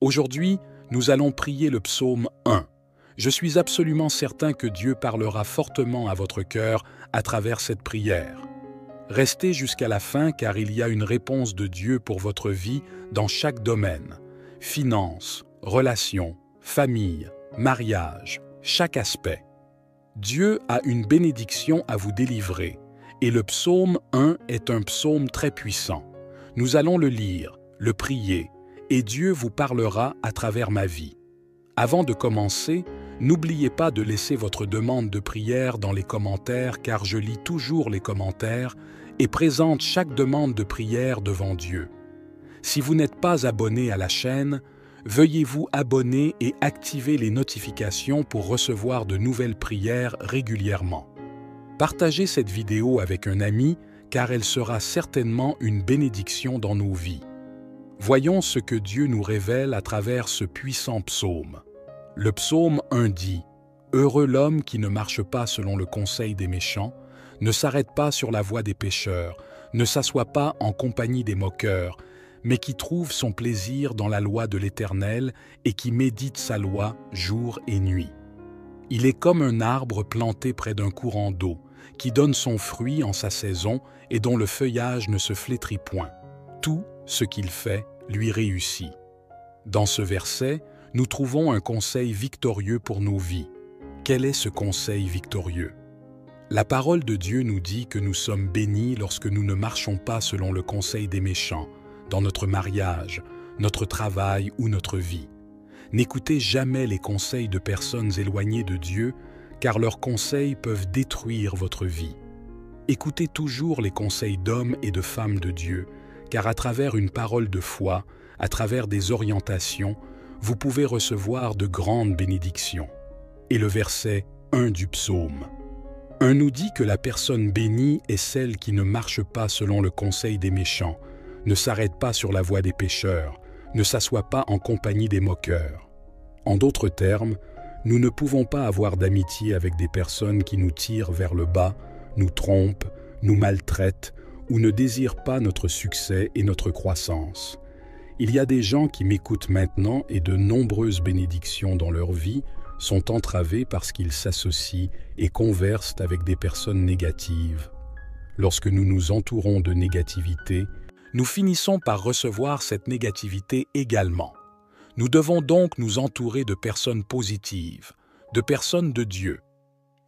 Aujourd'hui, nous allons prier le psaume 1. Je suis absolument certain que Dieu parlera fortement à votre cœur à travers cette prière. Restez jusqu'à la fin car il y a une réponse de Dieu pour votre vie dans chaque domaine. Finances, relations, famille, mariage, chaque aspect. Dieu a une bénédiction à vous délivrer et le psaume 1 est un psaume très puissant. Nous allons le lire, le prier et Dieu vous parlera à travers ma vie. Avant de commencer, n'oubliez pas de laisser votre demande de prière dans les commentaires car je lis toujours les commentaires et présente chaque demande de prière devant Dieu. Si vous n'êtes pas abonné à la chaîne, veuillez vous abonner et activer les notifications pour recevoir de nouvelles prières régulièrement. Partagez cette vidéo avec un ami car elle sera certainement une bénédiction dans nos vies. Voyons ce que Dieu nous révèle à travers ce puissant psaume. Le psaume 1 dit « Heureux l'homme qui ne marche pas selon le conseil des méchants, ne s'arrête pas sur la voie des pécheurs, ne s'assoit pas en compagnie des moqueurs, mais qui trouve son plaisir dans la loi de l'Éternel et qui médite sa loi jour et nuit. Il est comme un arbre planté près d'un courant d'eau, qui donne son fruit en sa saison et dont le feuillage ne se flétrit point. Tout ce qu'il fait lui réussit. » Dans ce verset, nous trouvons un conseil victorieux pour nos vies. Quel est ce conseil victorieux? La parole de Dieu nous dit que nous sommes bénis lorsque nous ne marchons pas selon le conseil des méchants, dans notre mariage, notre travail ou notre vie. N'écoutez jamais les conseils de personnes éloignées de Dieu, car leurs conseils peuvent détruire votre vie. Écoutez toujours les conseils d'hommes et de femmes de Dieu, car à travers une parole de foi, à travers des orientations, vous pouvez recevoir de grandes bénédictions. Et le verset 1 du psaume. 1 nous dit que la personne bénie est celle qui ne marche pas selon le conseil des méchants, ne s'arrête pas sur la voie des pécheurs, ne s'assoit pas en compagnie des moqueurs. En d'autres termes, nous ne pouvons pas avoir d'amitié avec des personnes qui nous tirent vers le bas, nous trompent, nous maltraitent ou ne désirent pas notre succès et notre croissance. Il y a des gens qui m'écoutent maintenant et de nombreuses bénédictions dans leur vie sont entravées parce qu'ils s'associent et conversent avec des personnes négatives. Lorsque nous nous entourons de négativité, nous finissons par recevoir cette négativité également. Nous devons donc nous entourer de personnes positives, de personnes de Dieu.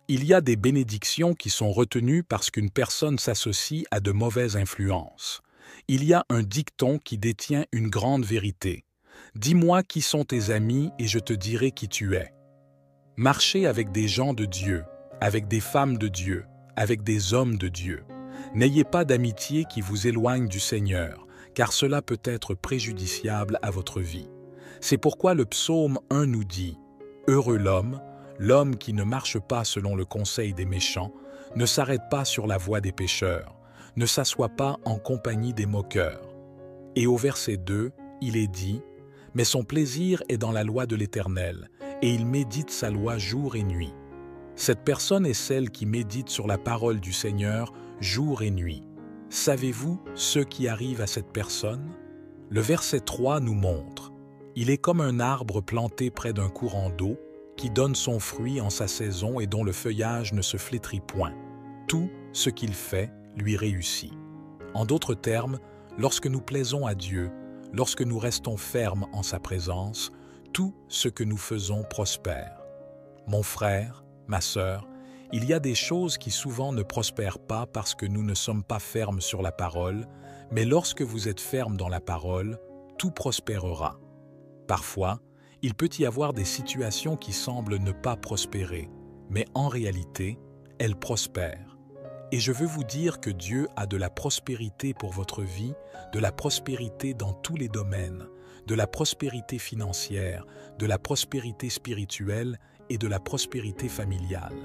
Il y a des bénédictions qui sont retenues parce qu'une personne s'associe à de mauvaises influences. Il y a un dicton qui détient une grande vérité. Dis-moi qui sont tes amis et je te dirai qui tu es. Marchez avec des gens de Dieu, avec des femmes de Dieu, avec des hommes de Dieu. N'ayez pas d'amitié qui vous éloigne du Seigneur, car cela peut être préjudiciable à votre vie. C'est pourquoi le psaume 1 nous dit « Heureux l'homme qui ne marche pas selon le conseil des méchants, ne s'arrête pas sur la voie des pécheurs, ne s'assoit pas en compagnie des moqueurs. » Et au verset 2, il est dit « Mais son plaisir est dans la loi de l'Éternel, et il médite sa loi jour et nuit. » Cette personne est celle qui médite sur la parole du Seigneur jour et nuit. Savez-vous ce qui arrive à cette personne? Le verset 3 nous montre « Il est comme un arbre planté près d'un courant d'eau, qui donne son fruit en sa saison et dont le feuillage ne se flétrit point. Tout ce qu'il fait lui réussit. » En d'autres termes, lorsque nous plaisons à Dieu, lorsque nous restons fermes en sa présence, tout ce que nous faisons prospère. Mon frère, ma sœur, il y a des choses qui souvent ne prospèrent pas parce que nous ne sommes pas fermes sur la parole, mais lorsque vous êtes ferme dans la parole, tout prospérera. Parfois, il peut y avoir des situations qui semblent ne pas prospérer, mais en réalité, elles prospèrent. Et je veux vous dire que Dieu a de la prospérité pour votre vie, de la prospérité dans tous les domaines, de la prospérité financière, de la prospérité spirituelle et de la prospérité familiale.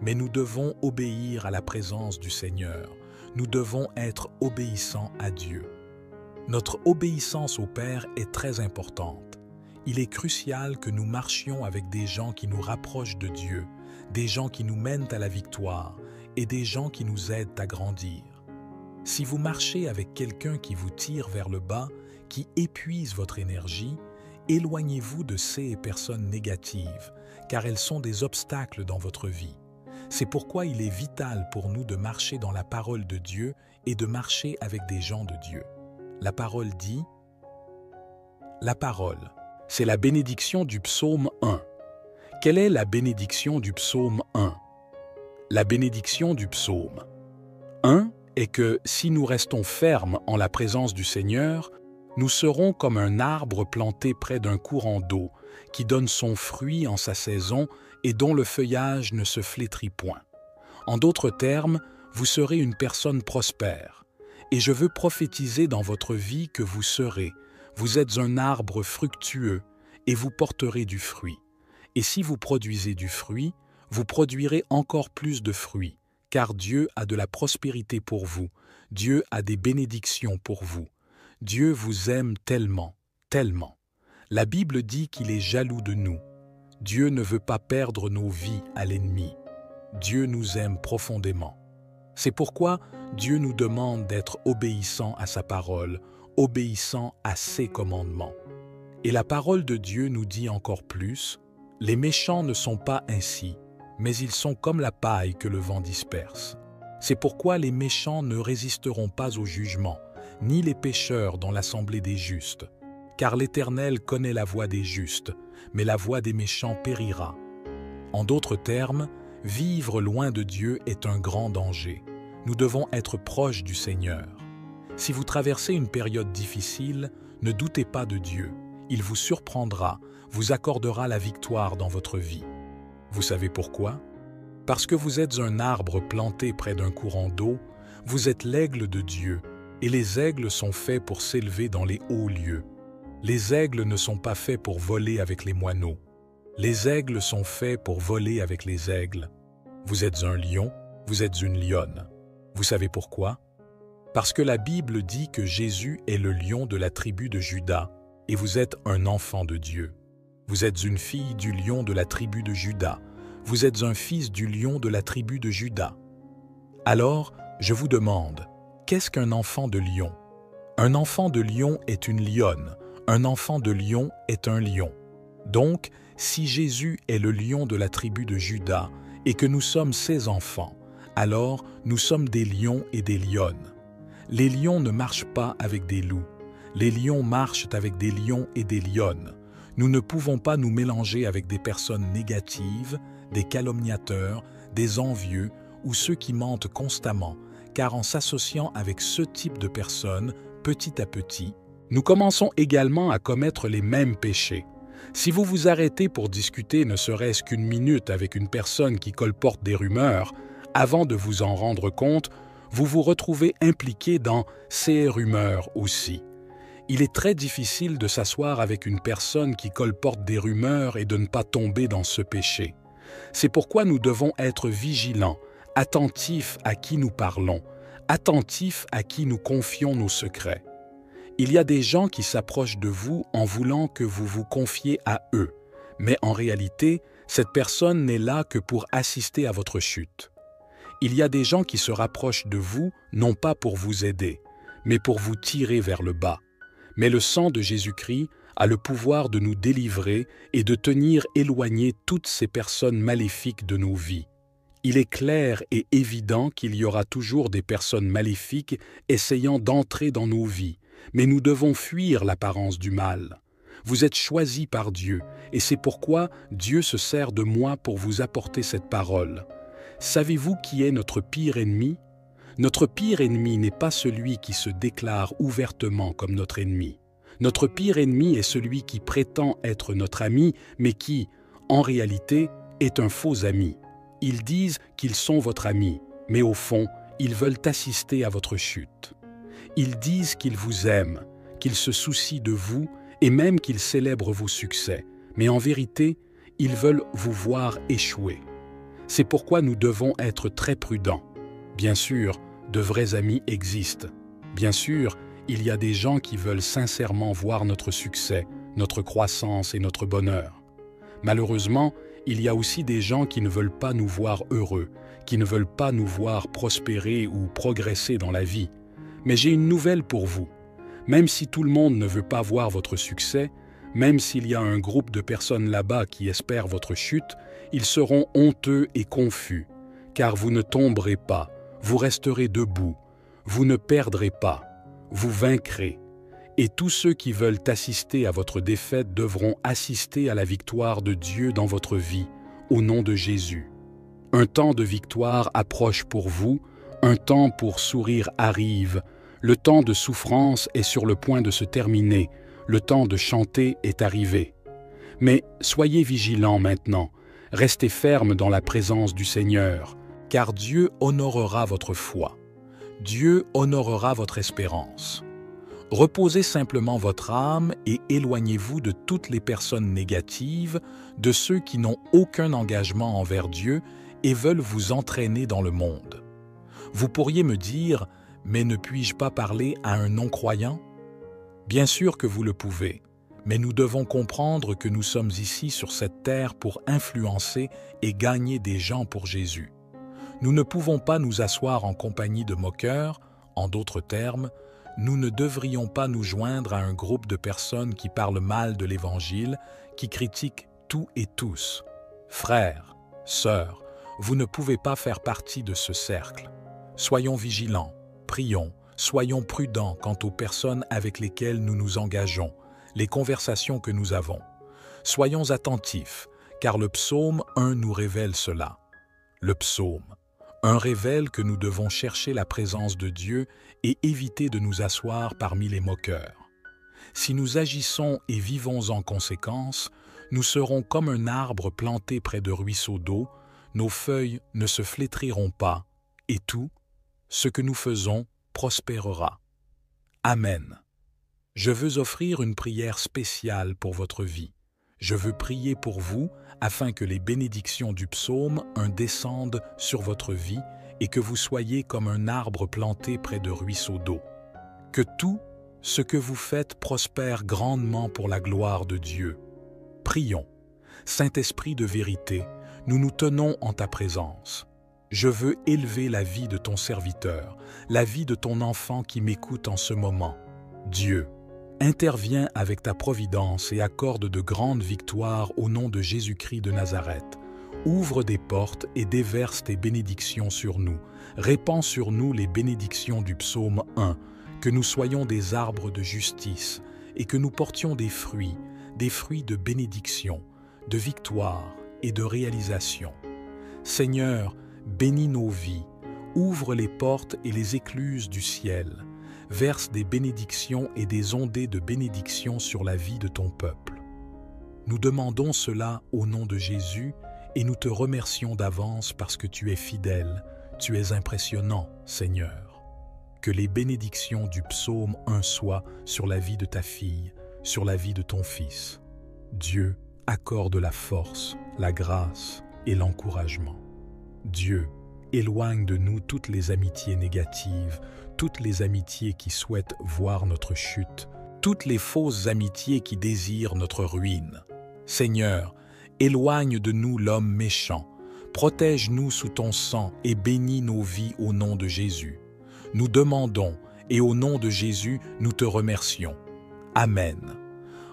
Mais nous devons obéir à la présence du Seigneur. Nous devons être obéissants à Dieu. Notre obéissance au Père est très importante. Il est crucial que nous marchions avec des gens qui nous rapprochent de Dieu, des gens qui nous mènent à la victoire et des gens qui nous aident à grandir. Si vous marchez avec quelqu'un qui vous tire vers le bas, qui épuise votre énergie, Éloignez-vous de ces personnes négatives, car elles sont des obstacles dans votre vie. C'est pourquoi il est vital pour nous de marcher dans la parole de Dieu et de marcher avec des gens de Dieu. La parole dit, la parole, c'est la bénédiction du psaume 1. Quelle est la bénédiction du psaume 1? La bénédiction du psaume 1 est que si nous restons fermes en la présence du Seigneur, nous serons comme un arbre planté près d'un courant d'eau qui donne son fruit en sa saison et dont le feuillage ne se flétrit point. En d'autres termes, vous serez une personne prospère. Et je veux prophétiser dans votre vie que vous êtes un arbre fructueux et vous porterez du fruit. Et si vous produisez du fruit, vous produirez encore plus de fruits, car Dieu a de la prospérité pour vous, Dieu a des bénédictions pour vous. Dieu vous aime tellement, tellement. La Bible dit qu'il est jaloux de nous. Dieu ne veut pas perdre nos vies à l'ennemi. Dieu nous aime profondément. C'est pourquoi Dieu nous demande d'être obéissants à sa parole, obéissants à ses commandements. Et la parole de Dieu nous dit encore plus, « Les méchants ne sont pas ainsi, mais ils sont comme la paille que le vent disperse. C'est pourquoi les méchants ne résisteront pas au jugement, ni les pécheurs dans l'assemblée des justes. Car l'Éternel connaît la voie des justes, mais la voie des méchants périra. » En d'autres termes, vivre loin de Dieu est un grand danger. Nous devons être proches du Seigneur. Si vous traversez une période difficile, ne doutez pas de Dieu. Il vous surprendra, vous accordera la victoire dans votre vie. Vous savez pourquoi? Parce que vous êtes un arbre planté près d'un courant d'eau, vous êtes l'aigle de Dieu, et les aigles sont faits pour s'élever dans les hauts lieux. Les aigles ne sont pas faits pour voler avec les moineaux. Les aigles sont faits pour voler avec les aigles. Vous êtes un lion, vous êtes une lionne. Vous savez pourquoi? Parce que la Bible dit que Jésus est le lion de la tribu de Juda, et vous êtes un enfant de Dieu. Vous êtes une fille du lion de la tribu de Juda. Vous êtes un fils du lion de la tribu de Juda. Alors, je vous demande, qu'est-ce qu'un enfant de lion? Un enfant de lion est une lionne. Un enfant de lion est un lion. Donc, si Jésus est le lion de la tribu de Juda et que nous sommes ses enfants, alors nous sommes des lions et des lionnes. Les lions ne marchent pas avec des loups. Les lions marchent avec des lions et des lionnes. Nous ne pouvons pas nous mélanger avec des personnes négatives, des calomniateurs, des envieux ou ceux qui mentent constamment, car en s'associant avec ce type de personnes, petit à petit, nous commençons également à commettre les mêmes péchés. Si vous vous arrêtez pour discuter ne serait-ce qu'une minute avec une personne qui colporte des rumeurs, avant de vous en rendre compte, vous vous retrouvez impliqué dans ces rumeurs aussi. Il est très difficile de s'asseoir avec une personne qui colporte des rumeurs et de ne pas tomber dans ce péché. C'est pourquoi nous devons être vigilants, attentifs à qui nous parlons, attentifs à qui nous confions nos secrets. Il y a des gens qui s'approchent de vous en voulant que vous vous confiez à eux, mais en réalité, cette personne n'est là que pour assister à votre chute. Il y a des gens qui se rapprochent de vous, non pas pour vous aider, mais pour vous tirer vers le bas. Mais le sang de Jésus-Christ a le pouvoir de nous délivrer et de tenir éloignées toutes ces personnes maléfiques de nos vies. Il est clair et évident qu'il y aura toujours des personnes maléfiques essayant d'entrer dans nos vies, mais nous devons fuir l'apparence du mal. Vous êtes choisis par Dieu, et c'est pourquoi Dieu se sert de moi pour vous apporter cette parole. Savez-vous qui est notre pire ennemi? Notre pire ennemi n'est pas celui qui se déclare ouvertement comme notre ennemi. Notre pire ennemi est celui qui prétend être notre ami, mais qui, en réalité, est un faux ami. Ils disent qu'ils sont votre ami, mais au fond, ils veulent assister à votre chute. Ils disent qu'ils vous aiment, qu'ils se soucient de vous et même qu'ils célèbrent vos succès, mais en vérité, ils veulent vous voir échouer. C'est pourquoi nous devons être très prudents. Bien sûr, de vrais amis existent. Bien sûr, il y a des gens qui veulent sincèrement voir notre succès, notre croissance et notre bonheur. Malheureusement, il y a aussi des gens qui ne veulent pas nous voir heureux, qui ne veulent pas nous voir prospérer ou progresser dans la vie. Mais j'ai une nouvelle pour vous. Même si tout le monde ne veut pas voir votre succès, Même s'il y a un groupe de personnes là-bas qui espèrent votre chute, ils seront honteux et confus, car vous ne tomberez pas, vous resterez debout, vous ne perdrez pas, vous vaincrez. Et tous ceux qui veulent assister à votre défaite devront assister à la victoire de Dieu dans votre vie, au nom de Jésus. Un temps de victoire approche pour vous, un temps pour sourire arrive, le temps de souffrance est sur le point de se terminer, le temps de chanter est arrivé. Mais soyez vigilants maintenant, restez fermes dans la présence du Seigneur, car Dieu honorera votre foi. Dieu honorera votre espérance. Reposez simplement votre âme et éloignez-vous de toutes les personnes négatives, de ceux qui n'ont aucun engagement envers Dieu et veulent vous entraîner dans le monde. Vous pourriez me dire, mais ne puis-je pas parler à un non-croyant? Bien sûr que vous le pouvez, mais nous devons comprendre que nous sommes ici sur cette terre pour influencer et gagner des gens pour Jésus. Nous ne pouvons pas nous asseoir en compagnie de moqueurs, en d'autres termes, nous ne devrions pas nous joindre à un groupe de personnes qui parlent mal de l'Évangile, qui critiquent tout et tous. Frères, sœurs, vous ne pouvez pas faire partie de ce cercle. Soyons vigilants, prions, soyons prudents quant aux personnes avec lesquelles nous nous engageons, les conversations que nous avons. Soyons attentifs, car le psaume 1 nous révèle cela. Le psaume 1 révèle que nous devons chercher la présence de Dieu et éviter de nous asseoir parmi les moqueurs. Si nous agissons et vivons en conséquence, nous serons comme un arbre planté près de ruisseaux d'eau, nos feuilles ne se flétriront pas, et tout, ce que nous faisons, prospérera. Amen. Je veux offrir une prière spéciale pour votre vie. Je veux prier pour vous afin que les bénédictions du psaume 1 descendent sur votre vie et que vous soyez comme un arbre planté près de ruisseaux d'eau. Que tout ce que vous faites prospère grandement pour la gloire de Dieu. Prions. Saint-Esprit de vérité, nous nous tenons en ta présence. Je veux élever la vie de ton serviteur, la vie de ton enfant qui m'écoute en ce moment. Dieu, interviens avec ta providence et accorde de grandes victoires au nom de Jésus-Christ de Nazareth. Ouvre des portes et déverse tes bénédictions sur nous. Répands sur nous les bénédictions du psaume 1, que nous soyons des arbres de justice et que nous portions des fruits de bénédiction, de victoire et de réalisation. Seigneur, bénis nos vies, ouvre les portes et les écluses du ciel, verse des bénédictions et des ondées de bénédictions sur la vie de ton peuple. Nous demandons cela au nom de Jésus et nous te remercions d'avance parce que tu es fidèle, tu es impressionnant, Seigneur. Que les bénédictions du psaume 1 soient sur la vie de ta fille, sur la vie de ton fils. Dieu accorde la force, la grâce et l'encouragement. Dieu, éloigne de nous toutes les amitiés négatives, toutes les amitiés qui souhaitent voir notre chute, toutes les fausses amitiés qui désirent notre ruine. Seigneur, éloigne de nous l'homme méchant, protège-nous sous ton sang et bénis nos vies au nom de Jésus. Nous demandons et au nom de Jésus, nous te remercions. Amen.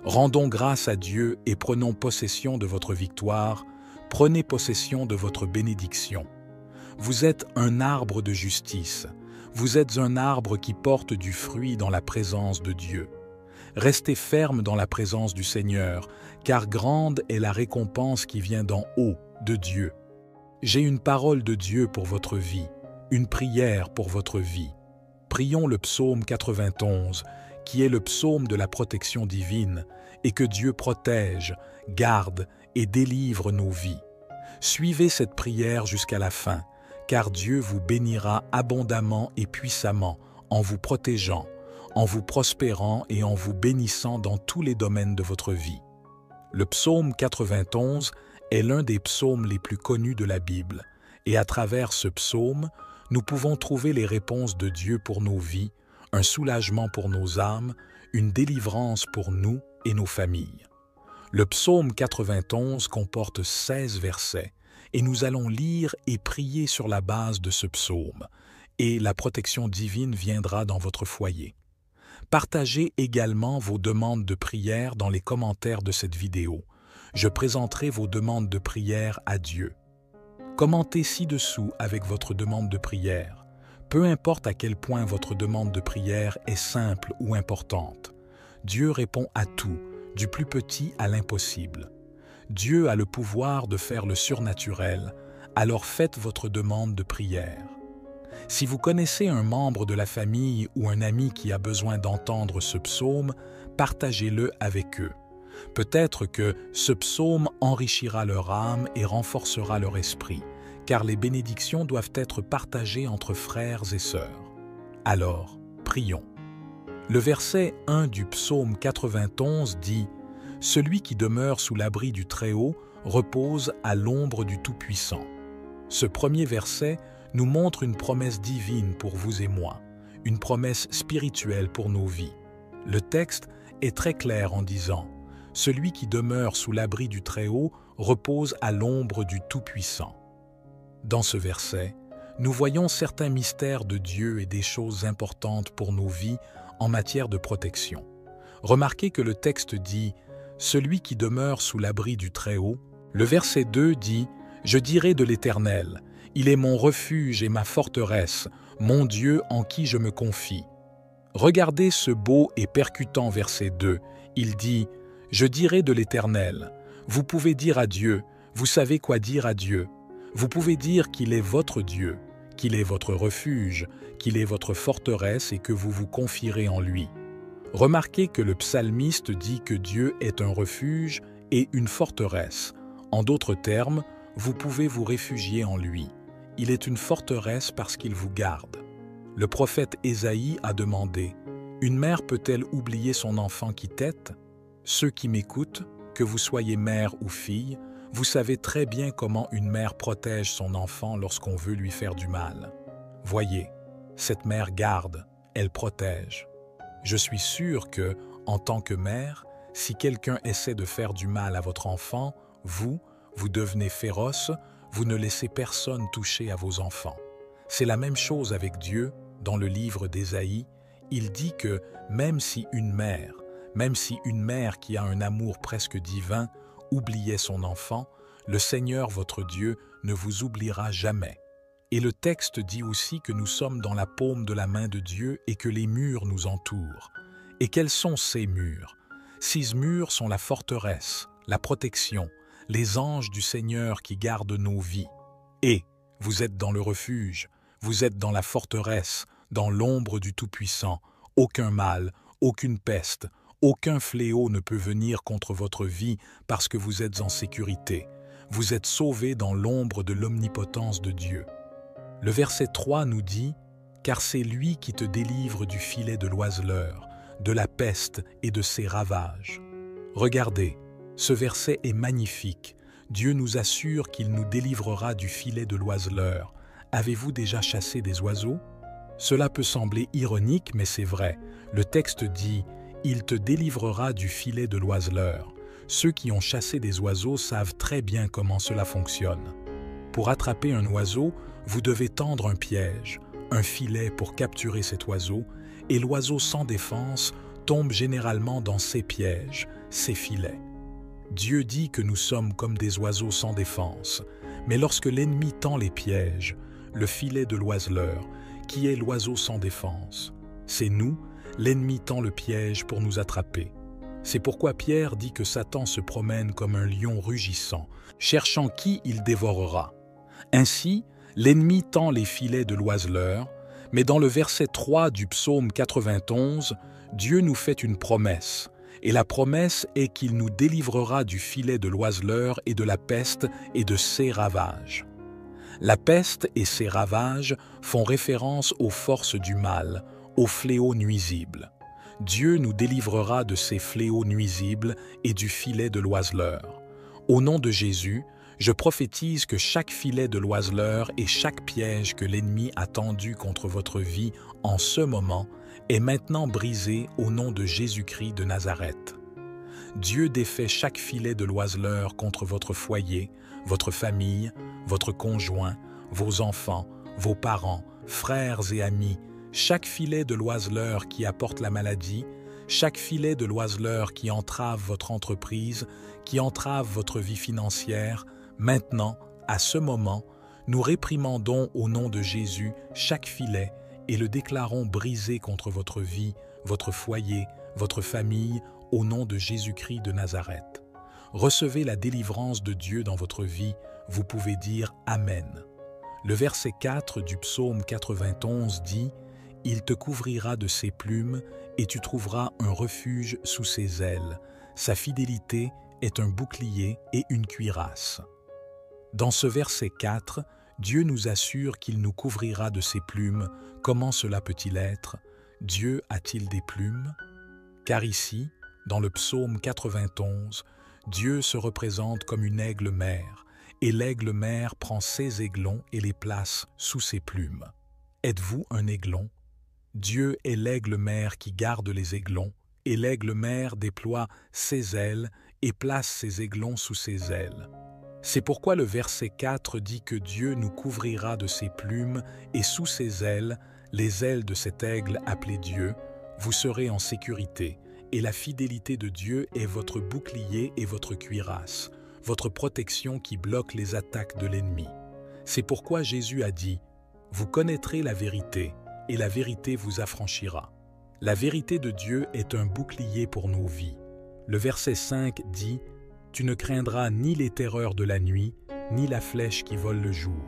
Rendons grâce à Dieu et prenons possession de votre victoire. Prenez possession de votre bénédiction. Vous êtes un arbre de justice. Vous êtes un arbre qui porte du fruit dans la présence de Dieu. Restez ferme dans la présence du Seigneur, car grande est la récompense qui vient d'en haut, de Dieu. J'ai une parole de Dieu pour votre vie, une prière pour votre vie. Prions le psaume 91, qui est le psaume de la protection divine, et que Dieu protège, garde et délivre nos vies. Suivez cette prière jusqu'à la fin, car Dieu vous bénira abondamment et puissamment en vous protégeant, en vous prospérant et en vous bénissant dans tous les domaines de votre vie. Le psaume 91 est l'un des psaumes les plus connus de la Bible, et à travers ce psaume, nous pouvons trouver les réponses de Dieu pour nos vies, un soulagement pour nos âmes, une délivrance pour nous et nos familles. Le psaume 91 comporte 16 versets, et nous allons lire et prier sur la base de ce psaume, et la protection divine viendra dans votre foyer. Partagez également vos demandes de prière dans les commentaires de cette vidéo. Je présenterai vos demandes de prière à Dieu. Commentez ci-dessous avec votre demande de prière. Peu importe à quel point votre demande de prière est simple ou importante. Dieu répond à tout, du plus petit à l'impossible. Dieu a le pouvoir de faire le surnaturel, alors faites votre demande de prière. Si vous connaissez un membre de la famille ou un ami qui a besoin d'entendre ce psaume, partagez-le avec eux. Peut-être que ce psaume enrichira leur âme et renforcera leur esprit, car les bénédictions doivent être partagées entre frères et sœurs. Alors, prions. Le verset 1 du psaume 91 dit « Celui qui demeure sous l'abri du Très-Haut repose à l'ombre du Tout-Puissant ». Ce premier verset nous montre une promesse divine pour vous et moi, une promesse spirituelle pour nos vies. Le texte est très clair en disant « Celui qui demeure sous l'abri du Très-Haut repose à l'ombre du Tout-Puissant ». Dans ce verset, nous voyons certains mystères de Dieu et des choses importantes pour nos vies en matière de protection. Remarquez que le texte dit « Celui qui demeure sous l'abri du Très-Haut ». Le verset 2 dit « Je dirai de l'Éternel, il est mon refuge et ma forteresse, mon Dieu en qui je me confie. » Regardez ce beau et percutant verset 2. Il dit « Je dirai de l'Éternel ». Vous pouvez dire à Dieu, vous savez quoi dire à Dieu. Vous pouvez dire qu'il est votre Dieu, qu'il est votre refuge, qu'il est votre forteresse et que vous vous confierez en lui. Remarquez que le psalmiste dit que Dieu est un refuge et une forteresse. En d'autres termes, vous pouvez vous réfugier en lui. Il est une forteresse parce qu'il vous garde. Le prophète Ésaïe a demandé « Une mère peut-elle oublier son enfant qui tète ? Ceux qui m'écoutent, que vous soyez mère ou fille, vous savez très bien comment une mère protège son enfant lorsqu'on veut lui faire du mal. Voyez, cette mère garde, elle protège. Je suis sûr que, en tant que mère, si quelqu'un essaie de faire du mal à votre enfant, vous devenez féroce, vous ne laissez personne toucher à vos enfants. C'est la même chose avec Dieu. Dans le livre d'Ésaïe, il dit que même si une mère qui a un amour presque divin, oubliait son enfant, le Seigneur votre Dieu ne vous oubliera jamais. Et le texte dit aussi que nous sommes dans la paume de la main de Dieu et que les murs nous entourent. Et quels sont ces murs? Ces murs sont la forteresse, la protection, les anges du Seigneur qui gardent nos vies. Et vous êtes dans le refuge, vous êtes dans la forteresse, dans l'ombre du Tout-Puissant. Aucun mal, aucune peste, aucun fléau ne peut venir contre votre vie parce que vous êtes en sécurité. Vous êtes sauvés dans l'ombre de l'omnipotence de Dieu. Le verset 3 nous dit « Car c'est lui qui te délivre du filet de l'oiseleur, de la peste et de ses ravages. » Regardez, ce verset est magnifique. Dieu nous assure qu'il nous délivrera du filet de l'oiseleur. Avez-vous déjà chassé des oiseaux? Cela peut sembler ironique, mais c'est vrai. Le texte dit « Il te délivrera du filet de l'oiseleur ». Ceux qui ont chassé des oiseaux savent très bien comment cela fonctionne. Pour attraper un oiseau, vous devez tendre un piège, un filet pour capturer cet oiseau, et l'oiseau sans défense tombe généralement dans ces pièges, ces filets. Dieu dit que nous sommes comme des oiseaux sans défense, mais lorsque l'ennemi tend les pièges, le filet de l'oiseleur, qui est l'oiseau sans défense, c'est nous, l'ennemi tend le piège pour nous attraper. C'est pourquoi Pierre dit que Satan se promène comme un lion rugissant, cherchant qui il dévorera. Ainsi, l'ennemi tend les filets de l'oiseleur, mais dans le verset 3 du psaume 91, Dieu nous fait une promesse, et la promesse est qu'il nous délivrera du filet de l'oiseleur et de la peste et de ses ravages. La peste et ses ravages font référence aux forces du mal, aux fléaux nuisibles. Dieu nous délivrera de ces fléaux nuisibles et du filet de l'oiseleur. Au nom de Jésus, je prophétise que chaque filet de l'oiseleur et chaque piège que l'ennemi a tendu contre votre vie en ce moment est maintenant brisé au nom de Jésus-Christ de Nazareth. Dieu défait chaque filet de l'oiseleur contre votre foyer, votre famille, votre conjoint, vos enfants, vos parents, frères et amis. chaque filet de l'oiseleur qui apporte la maladie, chaque filet de l'oiseleur qui entrave votre entreprise, qui entrave votre vie financière, maintenant, à ce moment, nous réprimandons au nom de Jésus chaque filet et le déclarons brisé contre votre vie, votre foyer, votre famille, au nom de Jésus-Christ de Nazareth. Recevez la délivrance de Dieu dans votre vie, vous pouvez dire Amen. Le verset 4 du psaume 91 dit « Il te couvrira de ses plumes et tu trouveras un refuge sous ses ailes. Sa fidélité est un bouclier et une cuirasse. » Dans ce verset 4, Dieu nous assure qu'il nous couvrira de ses plumes. Comment cela peut-il être? Dieu a-t-il des plumes? Car ici, dans le psaume 91, Dieu se représente comme une aigle-mère, et l'aigle-mère prend ses aiglons et les place sous ses plumes. Êtes-vous un aiglon? Dieu est l'aigle-mère qui garde les aiglons, et l'aigle-mère déploie ses ailes et place ses aiglons sous ses ailes. C'est pourquoi le verset 4 dit que Dieu nous couvrira de ses plumes et sous ses ailes, les ailes de cet aigle appelé Dieu, vous serez en sécurité, et la fidélité de Dieu est votre bouclier et votre cuirasse, votre protection qui bloque les attaques de l'ennemi. C'est pourquoi Jésus a dit « Vous connaîtrez la vérité, et la vérité vous affranchira. » La vérité de Dieu est un bouclier pour nos vies. Le verset 5 dit « Tu ne craindras ni les terreurs de la nuit, ni la flèche qui vole le jour. »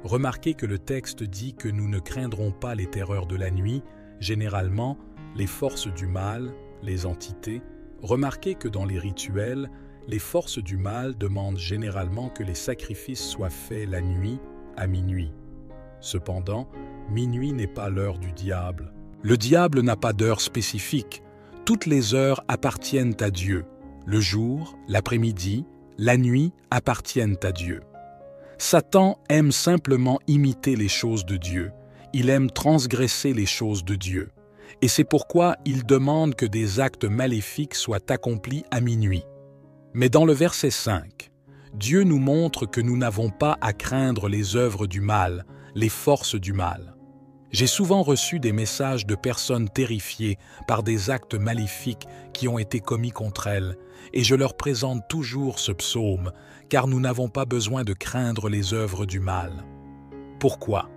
Remarquez que le texte dit que nous ne craindrons pas les terreurs de la nuit, généralement, les forces du mal, les entités. Remarquez que dans les rituels, les forces du mal demandent généralement que les sacrifices soient faits la nuit, à minuit. Cependant, minuit n'est pas l'heure du diable. Le diable n'a pas d'heure spécifique. Toutes les heures appartiennent à Dieu. Le jour, l'après-midi, la nuit appartiennent à Dieu. Satan aime simplement imiter les choses de Dieu. Il aime transgresser les choses de Dieu. Et c'est pourquoi il demande que des actes maléfiques soient accomplis à minuit. Mais dans le verset 5, Dieu nous montre que nous n'avons pas à craindre les œuvres du mal, les forces du mal. J'ai souvent reçu des messages de personnes terrifiées par des actes maléfiques qui ont été commis contre elles, et je leur présente toujours ce psaume, car nous n'avons pas besoin de craindre les œuvres du mal. Pourquoi?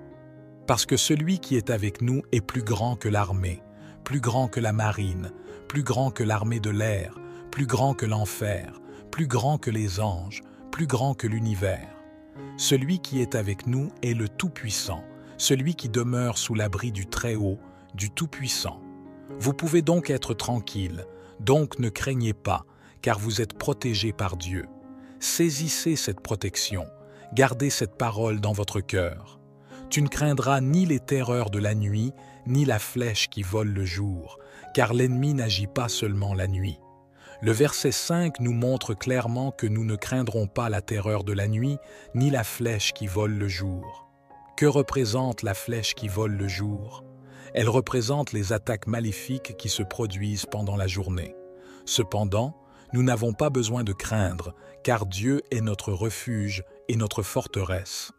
Parce que celui qui est avec nous est plus grand que l'armée, plus grand que la marine, plus grand que l'armée de l'air, plus grand que l'enfer, plus grand que les anges, plus grand que l'univers. Celui qui est avec nous est le Tout-Puissant, celui qui demeure sous l'abri du Très-Haut, du Tout-Puissant. Vous pouvez donc être tranquille, donc ne craignez pas, car vous êtes protégés par Dieu. Saisissez cette protection, gardez cette parole dans votre cœur. Tu ne craindras ni les terreurs de la nuit, ni la flèche qui vole le jour, car l'ennemi n'agit pas seulement la nuit. Le verset 5 nous montre clairement que nous ne craindrons pas la terreur de la nuit, ni la flèche qui vole le jour. Que représente la flèche qui vole le jour? Elle représente les attaques maléfiques qui se produisent pendant la journée. Cependant, nous n'avons pas besoin de craindre, car Dieu est notre refuge et notre forteresse.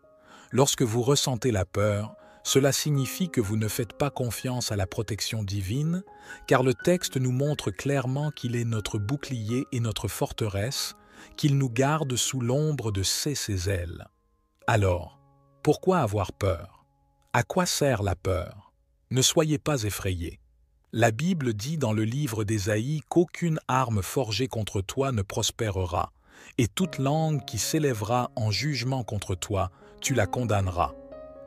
Lorsque vous ressentez la peur, cela signifie que vous ne faites pas confiance à la protection divine, car le texte nous montre clairement qu'il est notre bouclier et notre forteresse, qu'il nous garde sous l'ombre de ses ailes. Alors, pourquoi avoir peur? À quoi sert la peur? Ne soyez pas effrayés. La Bible dit dans le livre d'Ésaïe qu'aucune arme forgée contre toi ne prospérera, et toute langue qui s'élèvera en jugement contre toi, tu la condamneras.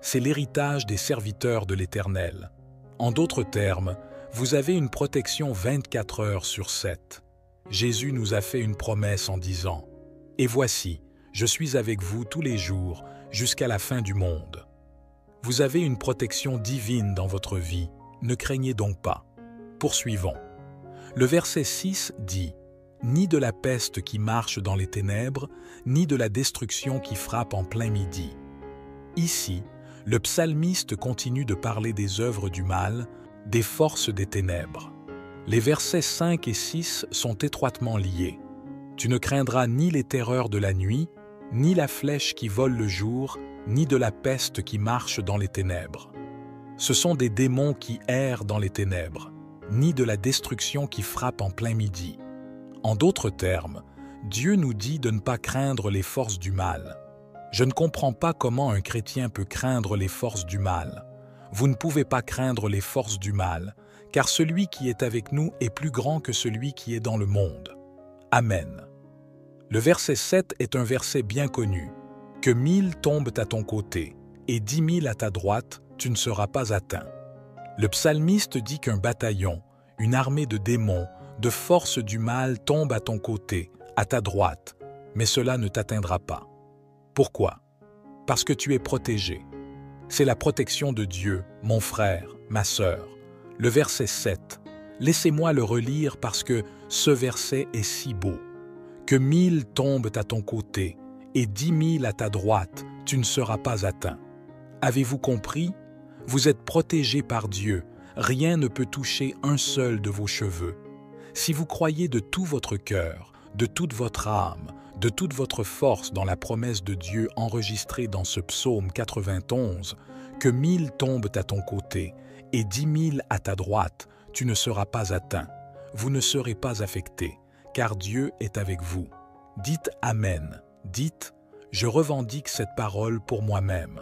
C'est l'héritage des serviteurs de l'Éternel. En d'autres termes, vous avez une protection 24 heures sur 7. Jésus nous a fait une promesse en disant « Et voici, je suis avec vous tous les jours, jusqu'à la fin du monde. » Vous avez une protection divine dans votre vie, ne craignez donc pas. Poursuivons. Le verset 6 dit « Ni de la peste qui marche dans les ténèbres, ni de la destruction qui frappe en plein midi. » Ici, le psalmiste continue de parler des œuvres du mal, des forces des ténèbres. Les versets 5 et 6 sont étroitement liés. Tu ne craindras ni les terreurs de la nuit, ni la flèche qui vole le jour, ni de la peste qui marche dans les ténèbres. Ce sont des démons qui errent dans les ténèbres, ni de la destruction qui frappe en plein midi. En d'autres termes, Dieu nous dit de ne pas craindre les forces du mal. Je ne comprends pas comment un chrétien peut craindre les forces du mal. Vous ne pouvez pas craindre les forces du mal, car celui qui est avec nous est plus grand que celui qui est dans le monde. Amen. Le verset 7 est un verset bien connu. « Que 1000 tombent à ton côté, et 10 000 à ta droite, tu ne seras pas atteint. » Le psalmiste dit qu'un bataillon, une armée de démons, de forces du mal tombe à ton côté, à ta droite, mais cela ne t'atteindra pas. Pourquoi? Parce que tu es protégé. C'est la protection de Dieu, mon frère, ma sœur. Le verset 7, laissez-moi le relire parce que ce verset est si beau. « Que 1000 tombent à ton côté, et 10 000 à ta droite, tu ne seras pas atteint. » Avez-vous compris? Vous êtes protégé par Dieu. Rien ne peut toucher un seul de vos cheveux. Si vous croyez de tout votre cœur, de toute votre âme, de toute votre force dans la promesse de Dieu enregistrée dans ce psaume 91, que 1000 tombent à ton côté et 10 000 à ta droite, tu ne seras pas atteint. Vous ne serez pas affecté, car Dieu est avec vous. Dites Amen. Dites, je revendique cette parole pour moi-même.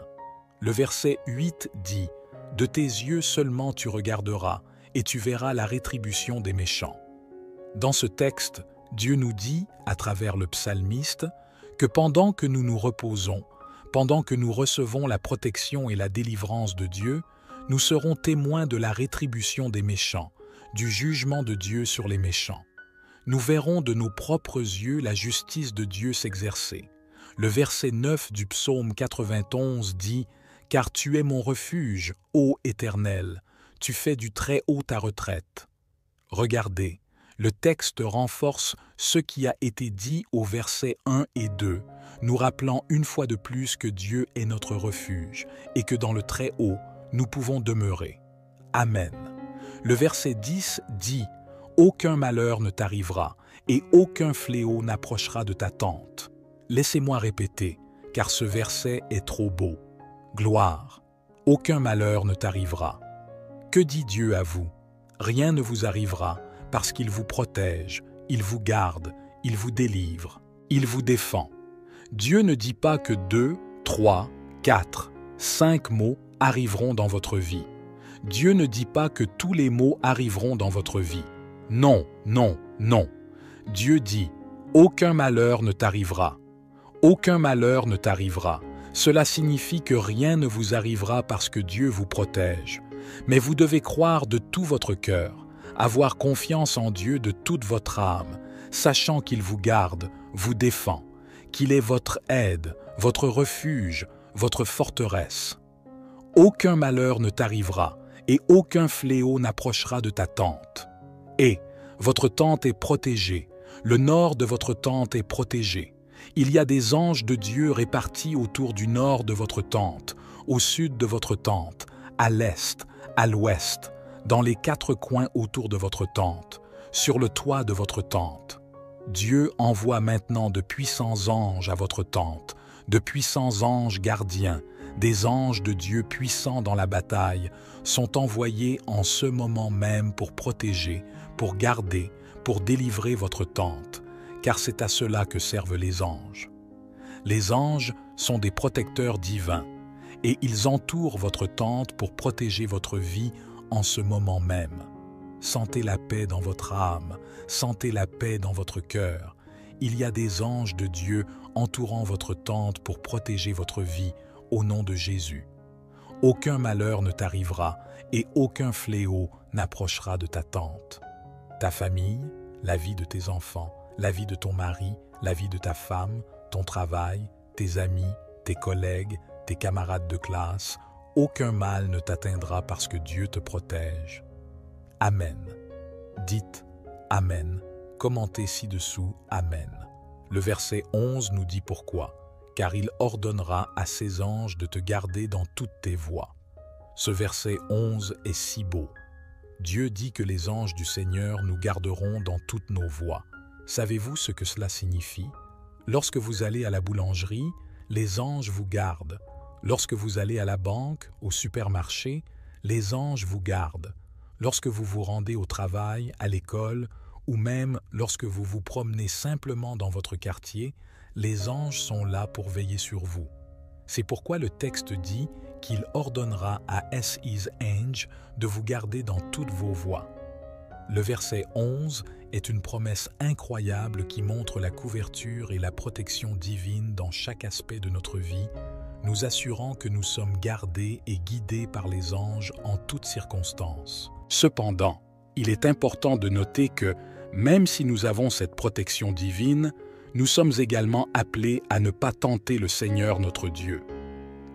Le verset 8 dit, « De tes yeux seulement tu regarderas, et tu verras la rétribution des méchants. » Dans ce texte, Dieu nous dit, à travers le psalmiste, que pendant que nous nous reposons, pendant que nous recevons la protection et la délivrance de Dieu, nous serons témoins de la rétribution des méchants, du jugement de Dieu sur les méchants. Nous verrons de nos propres yeux la justice de Dieu s'exercer. Le verset 9 du psaume 91 dit « Car tu es mon refuge, ô Éternel, tu fais du Très-Haut ta retraite. » Regardez, le texte renforce ce qui a été dit aux versets 1 et 2, nous rappelant une fois de plus que Dieu est notre refuge et que dans le Très-Haut, nous pouvons demeurer. Amen. Le verset 10 dit « Aucun malheur ne t'arrivera et aucun fléau n'approchera de ta tente. » Laissez-moi répéter, car ce verset est trop beau. Gloire, aucun malheur ne t'arrivera. Que dit Dieu à vous? Rien ne vous arrivera parce qu'il vous protège, il vous garde, il vous délivre, il vous défend. Dieu ne dit pas que 2, 3, 4, 5 maux arriveront dans votre vie. Dieu ne dit pas que tous les maux arriveront dans votre vie. Non, non, non. Dieu dit « Aucun malheur ne t'arrivera. » Aucun malheur ne t'arrivera. Cela signifie que rien ne vous arrivera parce que Dieu vous protège. Mais vous devez croire de tout votre cœur, avoir confiance en Dieu de toute votre âme, sachant qu'il vous garde, vous défend, qu'il est votre aide, votre refuge, votre forteresse. Aucun malheur ne t'arrivera et aucun fléau n'approchera de ta tente. Et votre tente est protégée, le nord de votre tente est protégé. Il y a des anges de Dieu répartis autour du nord de votre tente, au sud de votre tente, à l'est, à l'ouest, dans les 4 coins autour de votre tente, sur le toit de votre tente. Dieu envoie maintenant de puissants anges à votre tente, de puissants anges gardiens, des anges de Dieu puissants dans la bataille, sont envoyés en ce moment même pour protéger, pour garder, pour délivrer votre tente, car c'est à cela que servent les anges. Les anges sont des protecteurs divins, et ils entourent votre tente pour protéger votre vie en ce moment même. Sentez la paix dans votre âme, sentez la paix dans votre cœur. Il y a des anges de Dieu entourant votre tente pour protéger votre vie au nom de Jésus. Aucun malheur ne t'arrivera et aucun fléau n'approchera de ta tente. Ta famille, la vie de tes enfants, la vie de ton mari, la vie de ta femme, ton travail, tes amis, tes collègues, tes camarades de classe, aucun mal ne t'atteindra parce que Dieu te protège. Amen. Dites Amen. Commentez ci-dessous Amen. Le verset 11 nous dit pourquoi. Car il ordonnera à ses anges de te garder dans toutes tes voies. Ce verset 11 est si beau. Dieu dit que les anges du Seigneur nous garderont dans toutes nos voies. Savez-vous ce que cela signifie? Lorsque vous allez à la boulangerie, les anges vous gardent. Lorsque vous allez à la banque, au supermarché, les anges vous gardent. Lorsque vous vous rendez au travail, à l'école, ou même lorsque vous vous promenez simplement dans votre quartier, les anges sont là pour veiller sur vous. C'est pourquoi le texte dit qu'il ordonnera à His angels de vous garder dans toutes vos voies. Le verset 11 est une promesse incroyable qui montre la couverture et la protection divine dans chaque aspect de notre vie, nous assurant que nous sommes gardés et guidés par les anges en toutes circonstances. Cependant, il est important de noter que, même si nous avons cette protection divine, nous sommes également appelés à ne pas tenter le Seigneur notre Dieu.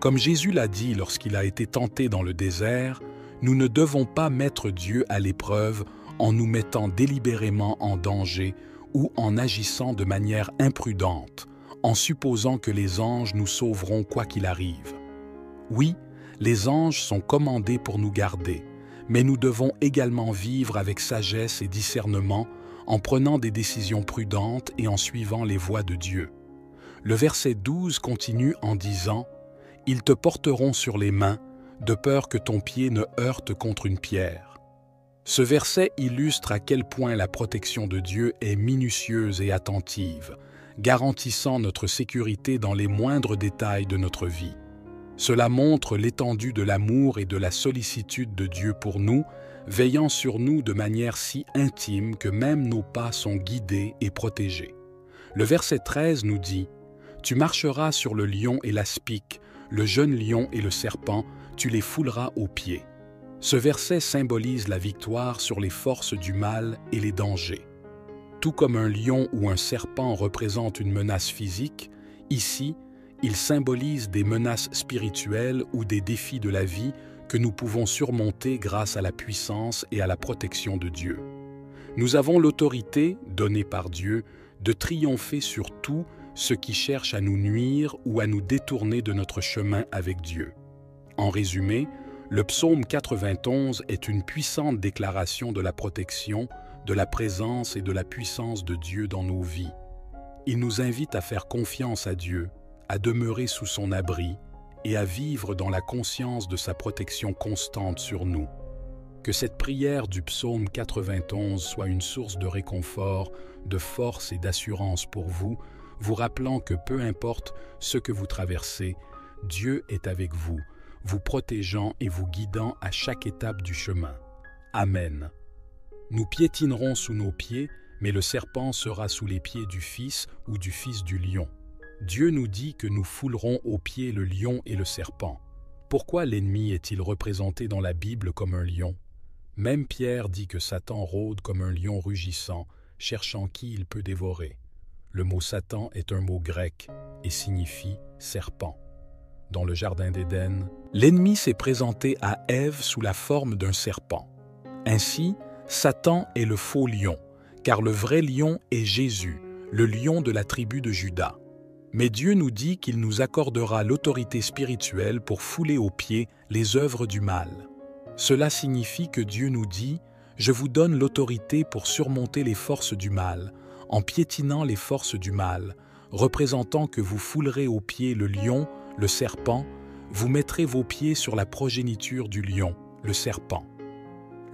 Comme Jésus l'a dit lorsqu'il a été tenté dans le désert, nous ne devons pas mettre Dieu à l'épreuve en nous mettant délibérément en danger ou en agissant de manière imprudente, en supposant que les anges nous sauveront quoi qu'il arrive. Oui, les anges sont commandés pour nous garder, mais nous devons également vivre avec sagesse et discernement en prenant des décisions prudentes et en suivant les voies de Dieu. Le verset 12 continue en disant « Ils te porteront sur les mains, de peur que ton pied ne heurte contre une pierre. » Ce verset illustre à quel point la protection de Dieu est minutieuse et attentive, garantissant notre sécurité dans les moindres détails de notre vie. Cela montre l'étendue de l'amour et de la sollicitude de Dieu pour nous, veillant sur nous de manière si intime que même nos pas sont guidés et protégés. Le verset 13 nous dit « Tu marcheras sur le lion et l'aspic, le jeune lion et le serpent, tu les fouleras aux pieds. » Ce verset symbolise la victoire sur les forces du mal et les dangers. Tout comme un lion ou un serpent représente une menace physique, ici, il symbolise des menaces spirituelles ou des défis de la vie que nous pouvons surmonter grâce à la puissance et à la protection de Dieu. Nous avons l'autorité, donnée par Dieu, de triompher sur tout ce qui cherche à nous nuire ou à nous détourner de notre chemin avec Dieu. En résumé, le psaume 91 est une puissante déclaration de la protection, de la présence et de la puissance de Dieu dans nos vies. Il nous invite à faire confiance à Dieu, à demeurer sous son abri et à vivre dans la conscience de sa protection constante sur nous. Que cette prière du psaume 91 soit une source de réconfort, de force et d'assurance pour vous, vous rappelant que peu importe ce que vous traversez, Dieu est avec vous, vous protégeant et vous guidant à chaque étape du chemin. Amen. Nous piétinerons sous nos pieds, mais le serpent sera sous les pieds du Fils ou du Fils du lion. Dieu nous dit que nous foulerons aux pieds le lion et le serpent. Pourquoi l'ennemi est-il représenté dans la Bible comme un lion? Même Pierre dit que Satan rôde comme un lion rugissant, cherchant qui il peut dévorer. Le mot Satan est un mot grec et signifie serpent. Dans le jardin d'Éden, l'ennemi s'est présenté à Ève sous la forme d'un serpent. Ainsi, Satan est le faux lion, car le vrai lion est Jésus, le lion de la tribu de Juda. Mais Dieu nous dit qu'il nous accordera l'autorité spirituelle pour fouler aux pieds les œuvres du mal. Cela signifie que Dieu nous dit « Je vous donne l'autorité pour surmonter les forces du mal, en piétinant les forces du mal, représentant que vous foulerez aux pieds le lion, le serpent, vous mettrez vos pieds sur la progéniture du lion, le serpent. »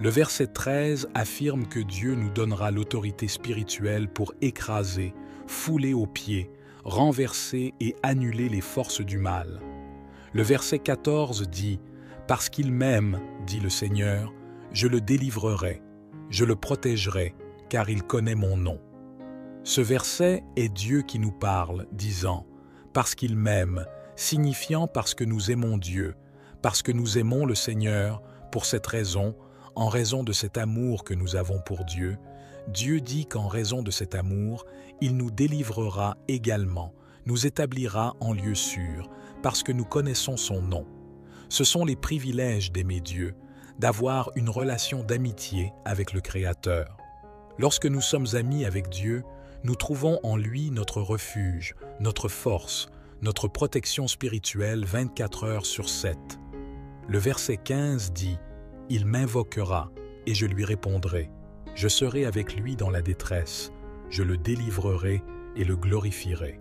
Le verset 13 affirme que Dieu nous donnera l'autorité spirituelle pour écraser, fouler aux pieds, renverser et annuler les forces du mal. Le verset 14 dit « Parce qu'il m'aime, dit le Seigneur, je le délivrerai, je le protégerai, car il connaît mon nom. » Ce verset est Dieu qui nous parle, disant « Parce qu'il m'aime », signifiant parce que nous aimons Dieu, parce que nous aimons le Seigneur, pour cette raison, en raison de cet amour que nous avons pour Dieu, Dieu dit qu'en raison de cet amour, il nous délivrera également, nous établira en lieu sûr, parce que nous connaissons son nom. Ce sont les privilèges d'aimer Dieu, d'avoir une relation d'amitié avec le Créateur. Lorsque nous sommes amis avec Dieu, nous trouvons en lui notre refuge, notre force, notre protection spirituelle 24 heures sur 7. Le verset 15 dit « Il m'invoquera, et je lui répondrai. Je serai avec lui dans la détresse. Je le délivrerai et le glorifierai. »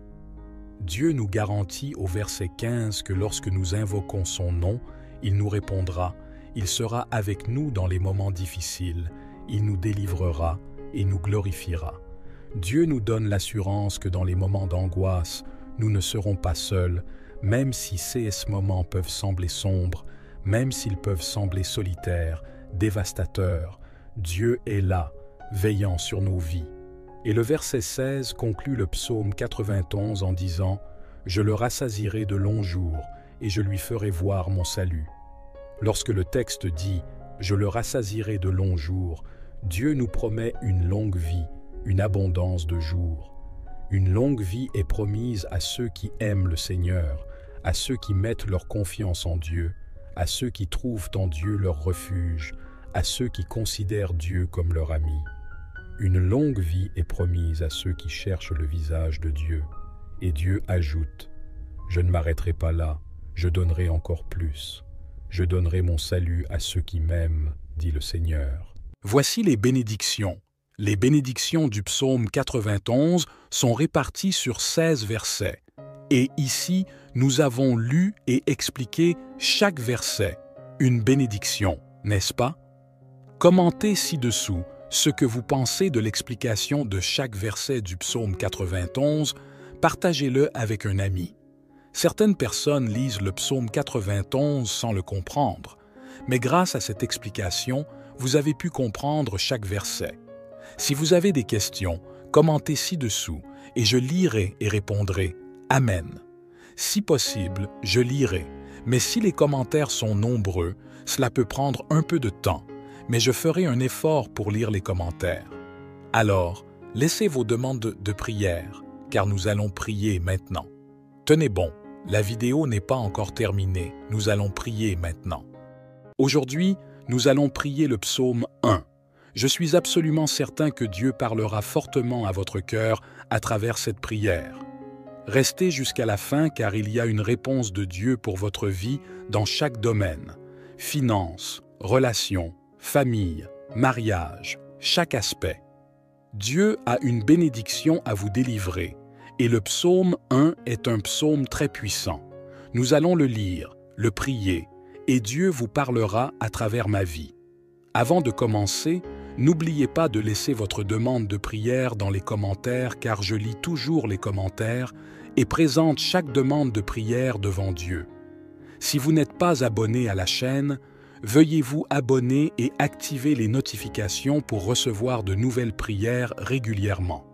Dieu nous garantit au verset 15 que lorsque nous invoquons son nom, il nous répondra, Il sera avec nous dans les moments difficiles, il nous délivrera et nous glorifiera. Dieu nous donne l'assurance que dans les moments d'angoisse, nous ne serons pas seuls, même si ces moments peuvent sembler sombres, même s'ils peuvent sembler solitaires, dévastateurs. Dieu est là, veillant sur nos vies. Et le verset 16 conclut le psaume 91 en disant « Je le rassasierai de longs jours, et je lui ferai voir mon salut ». Lorsque le texte dit « Je le rassasierai de longs jours », Dieu nous promet une longue vie, une abondance de jours. Une longue vie est promise à ceux qui aiment le Seigneur, à ceux qui mettent leur confiance en Dieu, à ceux qui trouvent en Dieu leur refuge, à ceux qui considèrent Dieu comme leur ami. Une longue vie est promise à ceux qui cherchent le visage de Dieu. Et Dieu ajoute « Je ne m'arrêterai pas là, je donnerai encore plus. Je donnerai mon salut à ceux qui m'aiment, dit le Seigneur. » Voici les bénédictions. Les bénédictions du psaume 91 sont réparties sur 16 versets. Et ici, nous avons lu et expliqué chaque verset, une bénédiction, n'est-ce pas? Commentez ci-dessous ce que vous pensez de l'explication de chaque verset du psaume 91, partagez-le avec un ami. Certaines personnes lisent le psaume 91 sans le comprendre, mais grâce à cette explication, vous avez pu comprendre chaque verset. Si vous avez des questions, commentez ci-dessous et je lirai et répondrai « Amen ». Si possible, je lirai, mais si les commentaires sont nombreux, cela peut prendre un peu de temps, mais je ferai un effort pour lire les commentaires. Alors, laissez vos demandes de prière, car nous allons prier maintenant. Tenez bon, la vidéo n'est pas encore terminée, nous allons prier maintenant. Aujourd'hui, nous allons prier le psaume 1. Je suis absolument certain que Dieu parlera fortement à votre cœur à travers cette prière. Restez jusqu'à la fin car il y a une réponse de Dieu pour votre vie dans chaque domaine. Finances, relations, famille, mariage, chaque aspect. Dieu a une bénédiction à vous délivrer et le psaume 1 est un psaume très puissant. Nous allons le lire, le prier et Dieu vous parlera à travers ma vie. Avant de commencer, n'oubliez pas de laisser votre demande de prière dans les commentaires car je lis toujours les commentaires et présente chaque demande de prière devant Dieu. Si vous n'êtes pas abonné à la chaîne, veuillez vous abonner et activer les notifications pour recevoir de nouvelles prières régulièrement.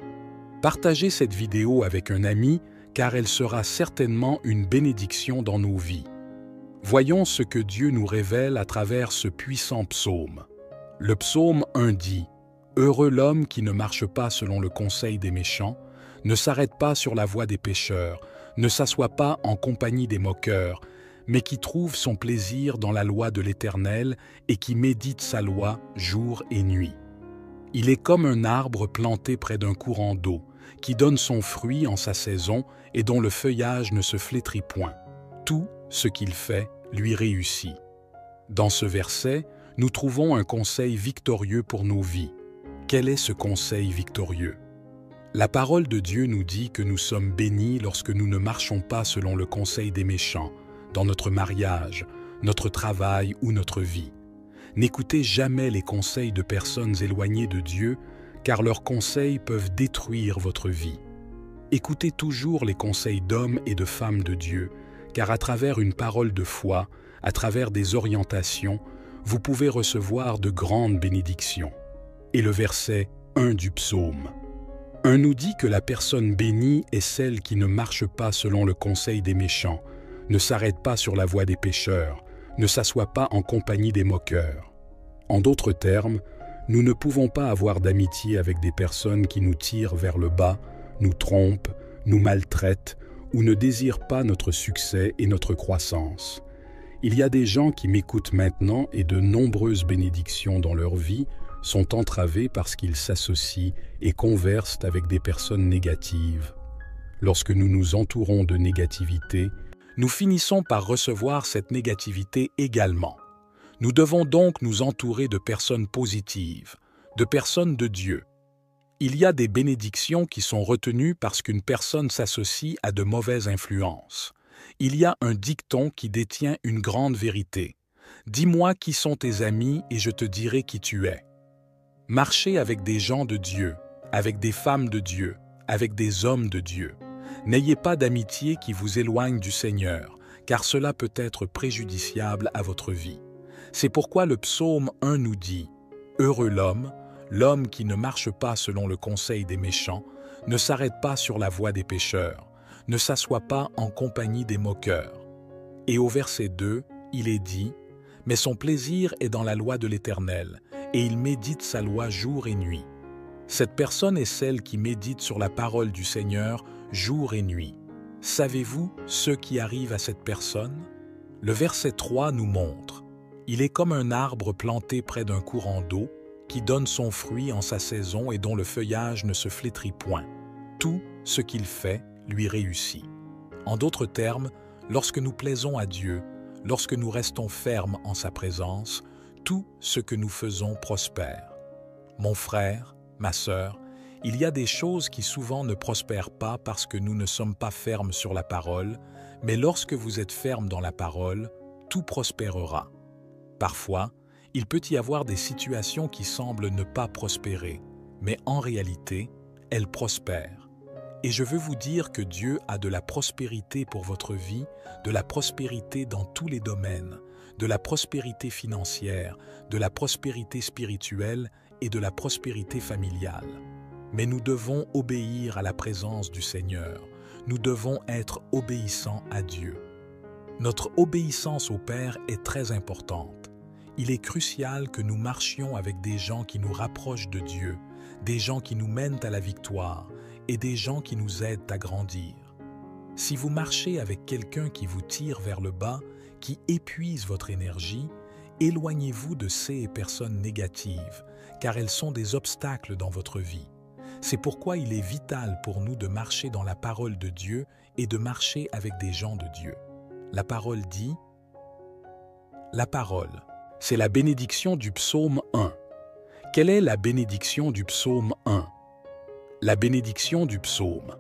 Partagez cette vidéo avec un ami car elle sera certainement une bénédiction dans nos vies. Voyons ce que Dieu nous révèle à travers ce puissant psaume. Le psaume 1 dit « Heureux l'homme qui ne marche pas selon le conseil des méchants, ne s'arrête pas sur la voie des pécheurs, ne s'assoit pas en compagnie des moqueurs, mais qui trouve son plaisir dans la loi de l'Éternel et qui médite sa loi jour et nuit. Il est comme un arbre planté près d'un courant d'eau, qui donne son fruit en sa saison et dont le feuillage ne se flétrit point. Tout ce qu'il fait lui réussit. » Dans ce verset, nous trouvons un conseil victorieux pour nos vies. Quel est ce conseil victorieux? La parole de Dieu nous dit que nous sommes bénis lorsque nous ne marchons pas selon le conseil des méchants, dans notre mariage, notre travail ou notre vie. N'écoutez jamais les conseils de personnes éloignées de Dieu, car leurs conseils peuvent détruire votre vie. Écoutez toujours les conseils d'hommes et de femmes de Dieu, car à travers une parole de foi, à travers des orientations, vous pouvez recevoir de grandes bénédictions. Et le verset 1 du psaume. 1 nous dit que la personne bénie est celle qui ne marche pas selon le conseil des méchants, ne s'arrête pas sur la voie des pécheurs, ne s'assoit pas en compagnie des moqueurs. En d'autres termes, nous ne pouvons pas avoir d'amitié avec des personnes qui nous tirent vers le bas, nous trompent, nous maltraitent ou ne désirent pas notre succès et notre croissance. Il y a des gens qui m'écoutent maintenant et de nombreuses bénédictions dans leur vie sont entravées parce qu'ils s'associent et conversent avec des personnes négatives. Lorsque nous nous entourons de négativité, nous finissons par recevoir cette négativité également. Nous devons donc nous entourer de personnes positives, de personnes de Dieu. Il y a des bénédictions qui sont retenues parce qu'une personne s'associe à de mauvaises influences. Il y a un dicton qui détient une grande vérité. Dis-moi qui sont tes amis et je te dirai qui tu es. Marchez avec des gens de Dieu, avec des femmes de Dieu, avec des hommes de Dieu. N'ayez pas d'amitié qui vous éloigne du Seigneur, car cela peut être préjudiciable à votre vie. C'est pourquoi le psaume 1 nous dit « Heureux l'homme qui ne marche pas selon le conseil des méchants, ne s'arrête pas sur la voie des pécheurs, ne s'assoit pas en compagnie des moqueurs. » Et au verset 2, il est dit « Mais son plaisir est dans la loi de l'Éternel, et il médite sa loi jour et nuit. » Cette personne est celle qui médite sur la parole du Seigneur jour et nuit. Savez-vous ce qui arrive à cette personne? Le verset 3 nous montre « Il est comme un arbre planté près d'un courant d'eau, qui donne son fruit en sa saison et dont le feuillage ne se flétrit point. Tout ce qu'il fait lui réussit. » En d'autres termes, lorsque nous plaisons à Dieu, lorsque nous restons fermes en sa présence, tout ce que nous faisons prospère. Mon frère, ma sœur, il y a des choses qui souvent ne prospèrent pas parce que nous ne sommes pas fermes sur la parole, mais lorsque vous êtes fermes dans la parole, tout prospérera. Parfois, il peut y avoir des situations qui semblent ne pas prospérer, mais en réalité, elles prospèrent. Et je veux vous dire que Dieu a de la prospérité pour votre vie, de la prospérité dans tous les domaines, de la prospérité financière, de la prospérité spirituelle et de la prospérité familiale. Mais nous devons obéir à la présence du Seigneur. Nous devons être obéissants à Dieu. Notre obéissance au Père est très importante. Il est crucial que nous marchions avec des gens qui nous rapprochent de Dieu, des gens qui nous mènent à la victoire et des gens qui nous aident à grandir. Si vous marchez avec quelqu'un qui vous tire vers le bas, qui épuise votre énergie, éloignez-vous de ces personnes négatives, car elles sont des obstacles dans votre vie. C'est pourquoi il est vital pour nous de marcher dans la parole de Dieu et de marcher avec des gens de Dieu. La parole dit « La parole ». C'est la bénédiction du psaume 1. Quelle est la bénédiction du psaume 1? La bénédiction du psaume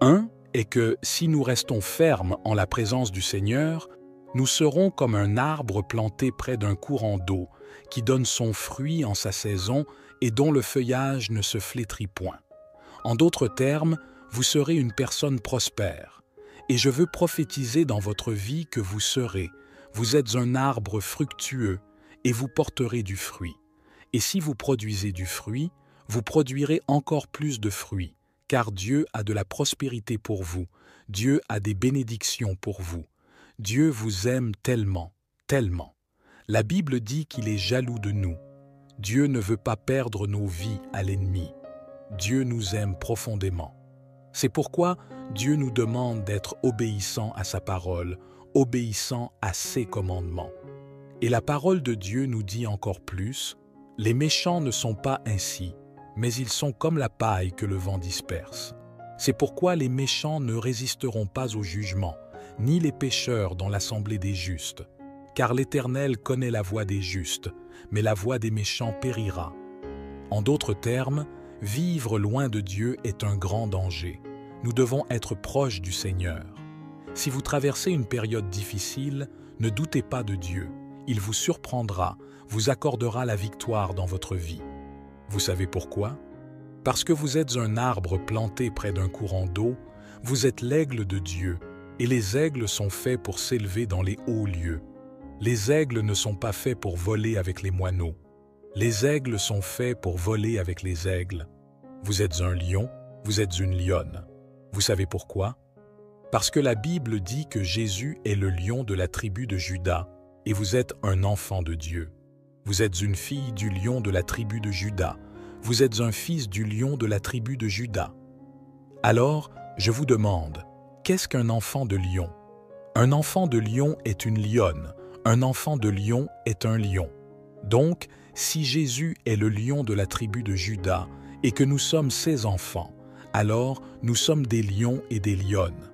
1 est que si nous restons fermes en la présence du Seigneur, nous serons comme un arbre planté près d'un courant d'eau qui donne son fruit en sa saison et dont le feuillage ne se flétrit point. En d'autres termes, vous serez une personne prospère. Et je veux prophétiser dans votre vie que vous serez. Vous êtes un arbre fructueux et vous porterez du fruit. Et si vous produisez du fruit, vous produirez encore plus de fruits, car Dieu a de la prospérité pour vous. Dieu a des bénédictions pour vous. Dieu vous aime tellement, tellement. La Bible dit qu'il est jaloux de nous. Dieu ne veut pas perdre nos vies à l'ennemi. Dieu nous aime profondément. C'est pourquoi Dieu nous demande d'être obéissants à sa parole, obéissant à ses commandements. Et la parole de Dieu nous dit encore plus, « Les méchants ne sont pas ainsi, mais ils sont comme la paille que le vent disperse. C'est pourquoi les méchants ne résisteront pas au jugement, ni les pécheurs dans l'assemblée des justes. Car l'Éternel connaît la voie des justes, mais la voie des méchants périra. » En d'autres termes, vivre loin de Dieu est un grand danger. Nous devons être proches du Seigneur. Si vous traversez une période difficile, ne doutez pas de Dieu. Il vous surprendra, vous accordera la victoire dans votre vie. Vous savez pourquoi? Parce que vous êtes un arbre planté près d'un courant d'eau, vous êtes l'aigle de Dieu, et les aigles sont faits pour s'élever dans les hauts lieux. Les aigles ne sont pas faits pour voler avec les moineaux. Les aigles sont faits pour voler avec les aigles. Vous êtes un lion, vous êtes une lionne. Vous savez pourquoi? Parce que la Bible dit que Jésus est le lion de la tribu de Juda, et vous êtes un enfant de Dieu. Vous êtes une fille du lion de la tribu de Juda. Vous êtes un fils du lion de la tribu de Juda. Alors, je vous demande, qu'est-ce qu'un enfant de lion? Un enfant de lion est une lionne. Un enfant de lion est un lion. Donc, si Jésus est le lion de la tribu de Juda et que nous sommes ses enfants, alors nous sommes des lions et des lionnes.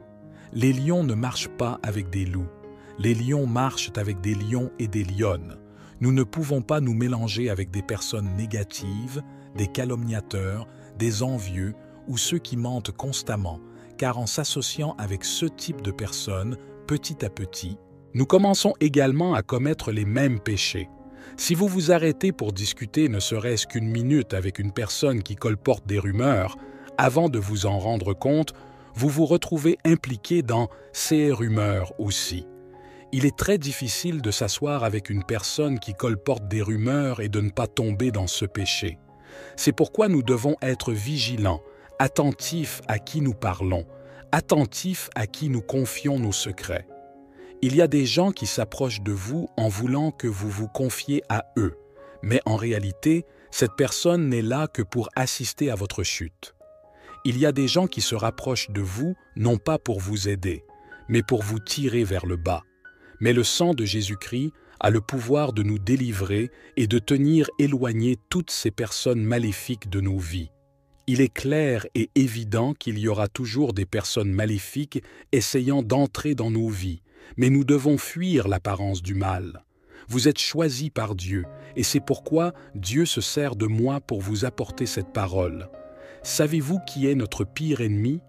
Les lions ne marchent pas avec des loups. Les lions marchent avec des lions et des lionnes. Nous ne pouvons pas nous mélanger avec des personnes négatives, des calomniateurs, des envieux ou ceux qui mentent constamment, car en s'associant avec ce type de personnes, petit à petit, Nous commençons également à commettre les mêmes péchés. Si vous vous arrêtez pour discuter ne serait-ce qu'une minute avec une personne qui colporte des rumeurs, avant de vous en rendre compte, vous vous retrouvez impliqué dans ces rumeurs aussi. Il est très difficile de s'asseoir avec une personne qui colporte des rumeurs et de ne pas tomber dans ce péché. C'est pourquoi nous devons être vigilants, attentifs à qui nous parlons, attentifs à qui nous confions nos secrets. Il y a des gens qui s'approchent de vous en voulant que vous vous confiez à eux, mais en réalité, cette personne n'est là que pour assister à votre chute. Il y a des gens qui se rapprochent de vous, non pas pour vous aider, mais pour vous tirer vers le bas. Mais le sang de Jésus-Christ a le pouvoir de nous délivrer et de tenir éloignées toutes ces personnes maléfiques de nos vies. Il est clair et évident qu'il y aura toujours des personnes maléfiques essayant d'entrer dans nos vies, mais nous devons fuir l'apparence du mal. Vous êtes choisis par Dieu, et c'est pourquoi Dieu se sert de moi pour vous apporter cette parole. Savez-vous qui est notre pire ennemi?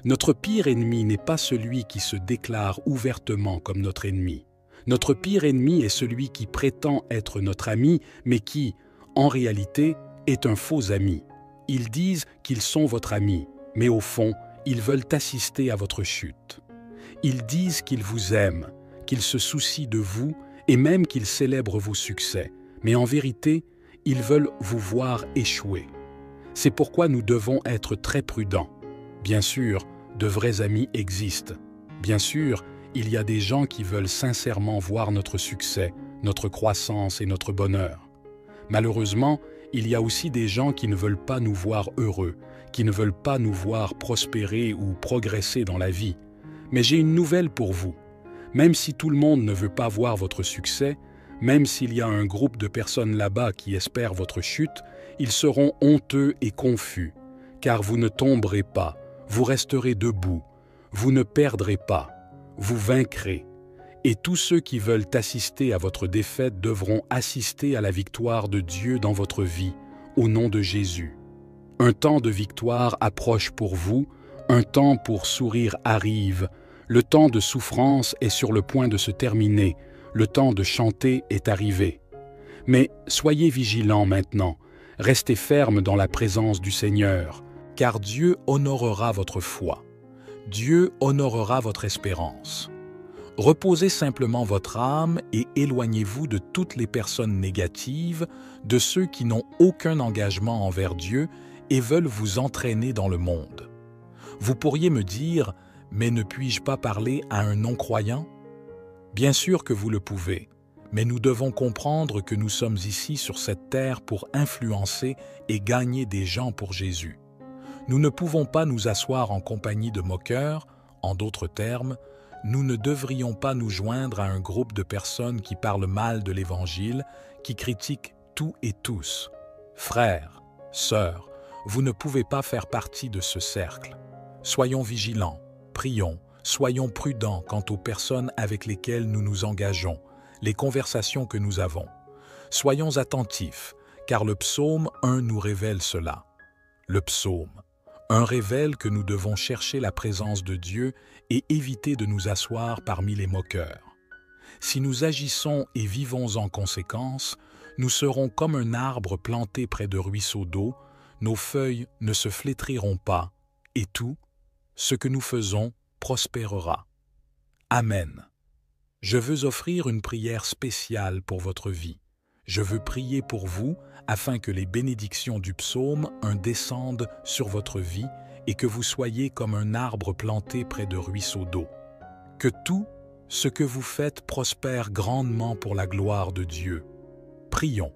Notre pire ennemi n'est pas celui qui se déclare ouvertement comme notre ennemi. Notre pire ennemi est celui qui prétend être notre ami, mais qui, en réalité, est un faux ami. Ils disent qu'ils sont votre ami, mais au fond, ils veulent assister à votre chute. Ils disent qu'ils vous aiment, qu'ils se soucient de vous et même qu'ils célèbrent vos succès, mais en vérité, ils veulent vous voir échouer. C'est pourquoi nous devons être très prudents. Bien sûr, de vrais amis existent. Bien sûr, il y a des gens qui veulent sincèrement voir notre succès, notre croissance et notre bonheur. Malheureusement, il y a aussi des gens qui ne veulent pas nous voir heureux, qui ne veulent pas nous voir prospérer ou progresser dans la vie. Mais j'ai une nouvelle pour vous. Même si tout le monde ne veut pas voir votre succès, même s'il y a un groupe de personnes là-bas qui espèrent votre chute, ils seront honteux et confus, car vous ne tomberez pas, vous resterez debout, vous ne perdrez pas, vous vaincrez. Et tous ceux qui veulent assister à votre défaite devront assister à la victoire de Dieu dans votre vie, au nom de Jésus. Un temps de victoire approche pour vous, un temps pour sourire arrive, le temps de souffrance est sur le point de se terminer, le temps de chanter est arrivé. Mais soyez vigilants maintenant, restez fermes dans la présence du Seigneur, car Dieu honorera votre foi. Dieu honorera votre espérance. Reposez simplement votre âme et éloignez-vous de toutes les personnes négatives, de ceux qui n'ont aucun engagement envers Dieu et veulent vous entraîner dans le monde. Vous pourriez me dire, mais ne puis-je pas parler à un non-croyant? Bien sûr que vous le pouvez, mais nous devons comprendre que nous sommes ici sur cette terre pour influencer et gagner des gens pour Jésus. Nous ne pouvons pas nous asseoir en compagnie de moqueurs, en d'autres termes, nous ne devrions pas nous joindre à un groupe de personnes qui parlent mal de l'Évangile, qui critiquent tout et tous. Frères, sœurs, vous ne pouvez pas faire partie de ce cercle. Soyons vigilants, prions, soyons prudents quant aux personnes avec lesquelles nous nous engageons, les conversations que nous avons. Soyons attentifs, car le psaume 1 nous révèle cela. Le psaume 1 révèle que nous devons chercher la présence de Dieu et éviter de nous asseoir parmi les moqueurs. Si nous agissons et vivons en conséquence, nous serons comme un arbre planté près de ruisseaux d'eau, nos feuilles ne se flétriront pas, et tout, ce que nous faisons, prospérera. Amen. Je veux offrir une prière spéciale pour votre vie. Je veux prier pour vous afin que les bénédictions du psaume 1 descendent sur votre vie et que vous soyez comme un arbre planté près de ruisseaux d'eau. Que tout ce que vous faites prospère grandement pour la gloire de Dieu. Prions.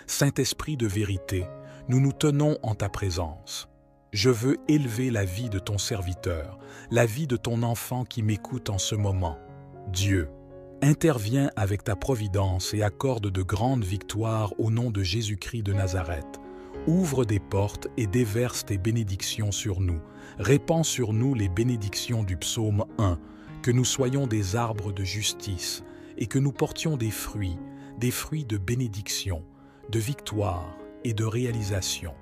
Saint-Esprit de vérité, nous nous tenons en ta présence. Je veux élever la vie de ton serviteur, la vie de ton enfant qui m'écoute en ce moment. Dieu, interviens avec ta providence et accorde de grandes victoires au nom de Jésus-Christ de Nazareth. Ouvre des portes et déverse tes bénédictions sur nous. Répands sur nous les bénédictions du psaume 1, que nous soyons des arbres de justice et que nous portions des fruits de bénédiction, de victoire et de réalisation.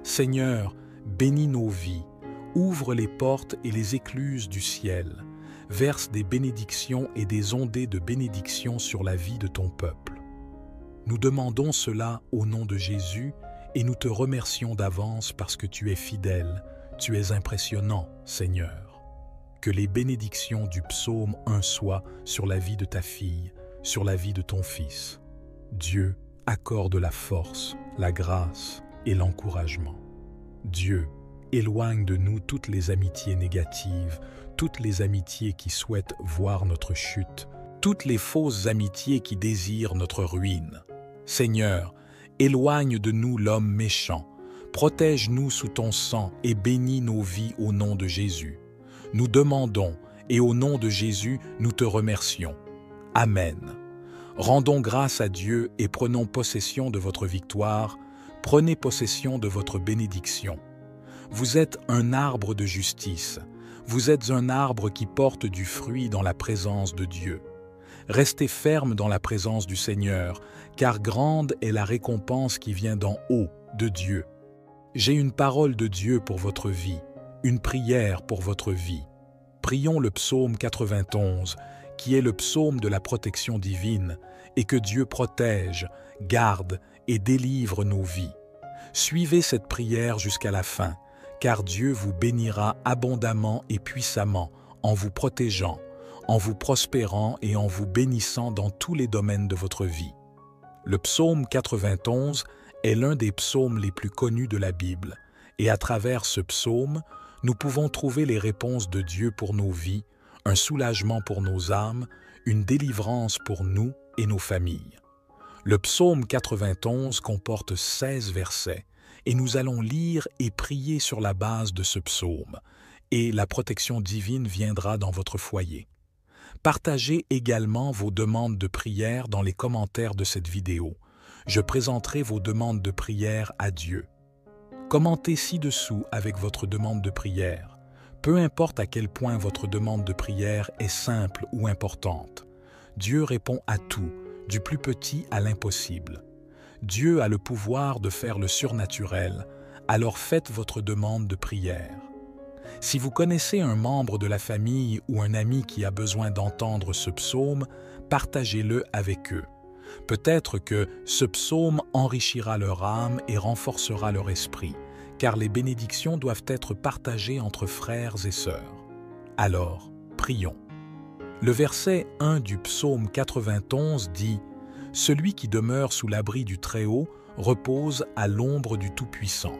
Seigneur, bénis nos vies, ouvre les portes et les écluses du ciel. verse des bénédictions et des ondées de bénédictions sur la vie de ton peuple. Nous demandons cela au nom de Jésus et nous te remercions d'avance parce que tu es fidèle, tu es impressionnant, Seigneur. Que les bénédictions du psaume 1 soient sur la vie de ta fille, sur la vie de ton fils. Dieu accorde la force, la grâce et l'encouragement. Dieu éloigne de nous toutes les amitiés négatives, toutes les amitiés qui souhaitent voir notre chute, toutes les fausses amitiés qui désirent notre ruine. Seigneur, éloigne de nous l'homme méchant, protège-nous sous ton sang et bénis nos vies au nom de Jésus. Nous demandons et au nom de Jésus, nous te remercions. Amen. Rendons grâce à Dieu et prenons possession de votre victoire, prenez possession de votre bénédiction. Vous êtes un arbre de justice, vous êtes un arbre qui porte du fruit dans la présence de Dieu. Restez ferme dans la présence du Seigneur, car grande est la récompense qui vient d'en haut, de Dieu. J'ai une parole de Dieu pour votre vie, une prière pour votre vie. Prions le psaume 91, qui est le psaume de la protection divine, et que Dieu protège, garde et délivre nos vies. Suivez cette prière jusqu'à la fin, car Dieu vous bénira abondamment et puissamment en vous protégeant, en vous prospérant et en vous bénissant dans tous les domaines de votre vie. Le psaume 91 est l'un des psaumes les plus connus de la Bible, et à travers ce psaume, nous pouvons trouver les réponses de Dieu pour nos vies, un soulagement pour nos âmes, une délivrance pour nous et nos familles. Le psaume 91 comporte 16 versets, et nous allons lire et prier sur la base de ce psaume, et la protection divine viendra dans votre foyer. Partagez également vos demandes de prière dans les commentaires de cette vidéo. Je présenterai vos demandes de prière à Dieu. Commentez ci-dessous avec votre demande de prière. Peu importe à quel point votre demande de prière est simple ou importante. Dieu répond à tout, du plus petit à l'impossible. Dieu a le pouvoir de faire le surnaturel, alors faites votre demande de prière. Si vous connaissez un membre de la famille ou un ami qui a besoin d'entendre ce psaume, partagez-le avec eux. Peut-être que ce psaume enrichira leur âme et renforcera leur esprit, car les bénédictions doivent être partagées entre frères et sœurs. Alors, prions. Le verset 1 du psaume 91 dit « Celui qui demeure sous l'abri du Très-Haut repose à l'ombre du Tout-Puissant ».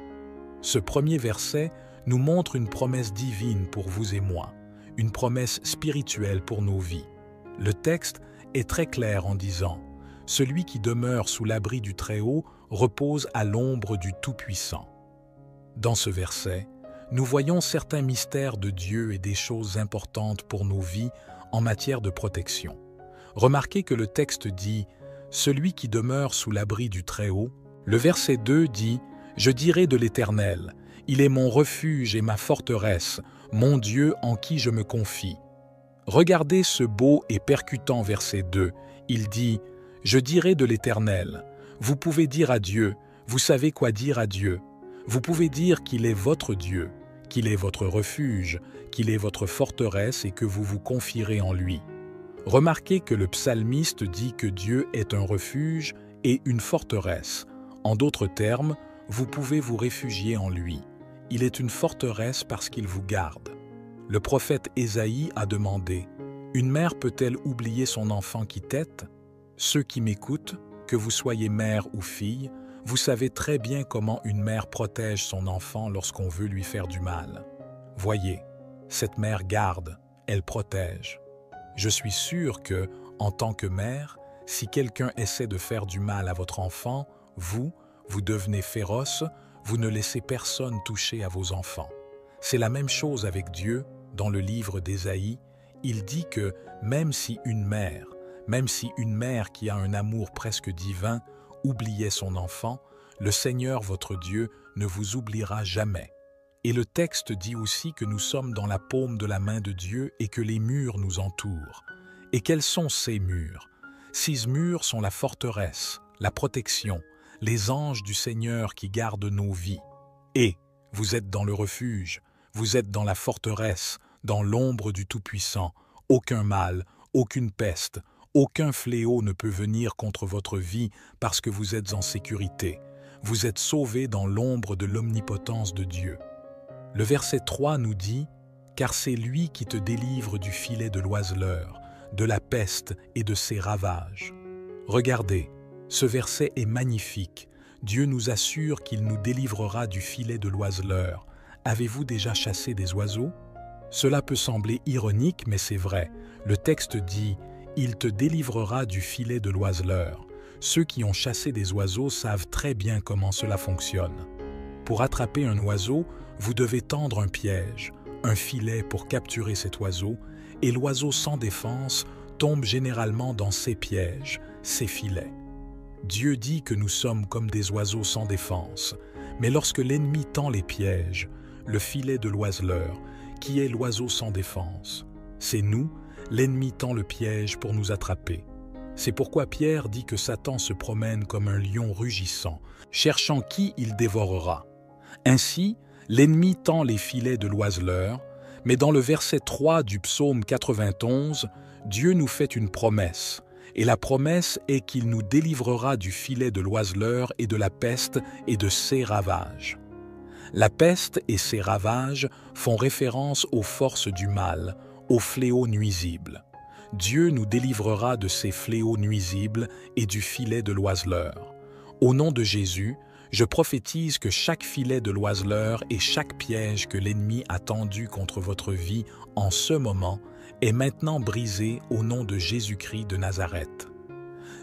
Ce premier verset nous montre une promesse divine pour vous et moi, une promesse spirituelle pour nos vies. Le texte est très clair en disant « Celui qui demeure sous l'abri du Très-Haut repose à l'ombre du Tout-Puissant ». Dans ce verset, nous voyons certains mystères de Dieu et des choses importantes pour nos vies en matière de protection. Remarquez que le texte dit « Celui qui demeure sous l'abri du Très-Haut ». Le verset 2 dit « Je dirai de l'Éternel, il est mon refuge et ma forteresse, mon Dieu en qui je me confie. » Regardez ce beau et percutant verset 2. Il dit « Je dirai de l'Éternel ». Vous pouvez dire à Dieu, vous savez quoi dire à Dieu. Vous pouvez dire qu'il est votre Dieu, qu'il est votre refuge, qu'il est votre forteresse et que vous vous confierez en lui. Remarquez que le psalmiste dit que Dieu est un refuge et une forteresse. En d'autres termes, vous pouvez vous réfugier en lui. Il est une forteresse parce qu'il vous garde. Le prophète Ésaïe a demandé « Une mère peut-elle oublier son enfant qui tète ? Ceux qui m'écoutent, que vous soyez mère ou fille, vous savez très bien comment une mère protège son enfant lorsqu'on veut lui faire du mal. Voyez, cette mère garde, elle protège. Je suis sûr que, en tant que mère, si quelqu'un essaie de faire du mal à votre enfant, vous devenez féroce, vous ne laissez personne toucher à vos enfants. C'est la même chose avec Dieu. Dans le livre d'Ésaïe, il dit que même si une mère qui a un amour presque divin, oubliait son enfant, le Seigneur votre Dieu ne vous oubliera jamais. Et le texte dit aussi que nous sommes dans la paume de la main de Dieu et que les murs nous entourent. Et quels sont ces murs? Ces murs sont la forteresse, la protection, les anges du Seigneur qui gardent nos vies. Et vous êtes dans le refuge, vous êtes dans la forteresse, dans l'ombre du Tout-Puissant, Aucun mal, aucune peste, aucun fléau ne peut venir contre votre vie parce que vous êtes en sécurité. Vous êtes sauvés dans l'ombre de l'omnipotence de Dieu. Le verset 3 nous dit « Car c'est lui qui te délivre du filet de l'oiseleur, de la peste et de ses ravages. » Regardez, ce verset est magnifique. Dieu nous assure qu'il nous délivrera du filet de l'oiseleur. Avez-vous déjà chassé des oiseaux? Cela peut sembler ironique, mais c'est vrai. Le texte dit « Il te délivrera du filet de l'oiseleur ». Ceux qui ont chassé des oiseaux savent très bien comment cela fonctionne. Pour attraper un oiseau, vous devez tendre un piège, un filet pour capturer cet oiseau, et l'oiseau sans défense tombe généralement dans ces pièges, ces filets. Dieu dit que nous sommes comme des oiseaux sans défense, mais lorsque l'ennemi tend les pièges, le filet de l'oiseleur, qui est l'oiseau sans défense, c'est nous, l'ennemi tend le piège pour nous attraper. C'est pourquoi Pierre dit que Satan se promène comme un lion rugissant, cherchant qui il dévorera. Ainsi, l'ennemi tend les filets de l'oiseleur, mais dans le verset 3 du psaume 91, Dieu nous fait une promesse, et la promesse est qu'il nous délivrera du filet de l'oiseleur et de la peste et de ses ravages. La peste et ses ravages font référence aux forces du mal, aux fléaux nuisibles. Dieu nous délivrera de ces fléaux nuisibles et du filet de l'oiseleur. Au nom de Jésus, je prophétise que chaque filet de l'oiseleur et chaque piège que l'ennemi a tendu contre votre vie en ce moment est maintenant brisé au nom de Jésus-Christ de Nazareth.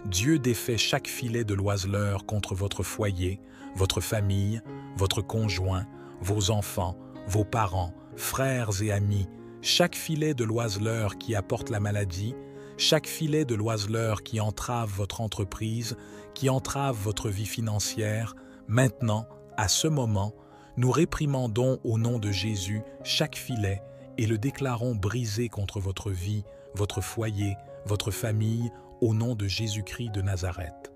Dieu défait chaque filet de l'oiseleur contre votre foyer, votre famille, votre conjoint, vos enfants, vos parents, frères et amis, chaque filet de l'oiseleur qui apporte la maladie, chaque filet de l'oiseleur qui entrave votre entreprise, qui entrave votre vie financière, maintenant, à ce moment, nous réprimandons au nom de Jésus chaque filet et le déclarons brisé contre votre vie, votre foyer, votre famille, au nom de Jésus-Christ de Nazareth.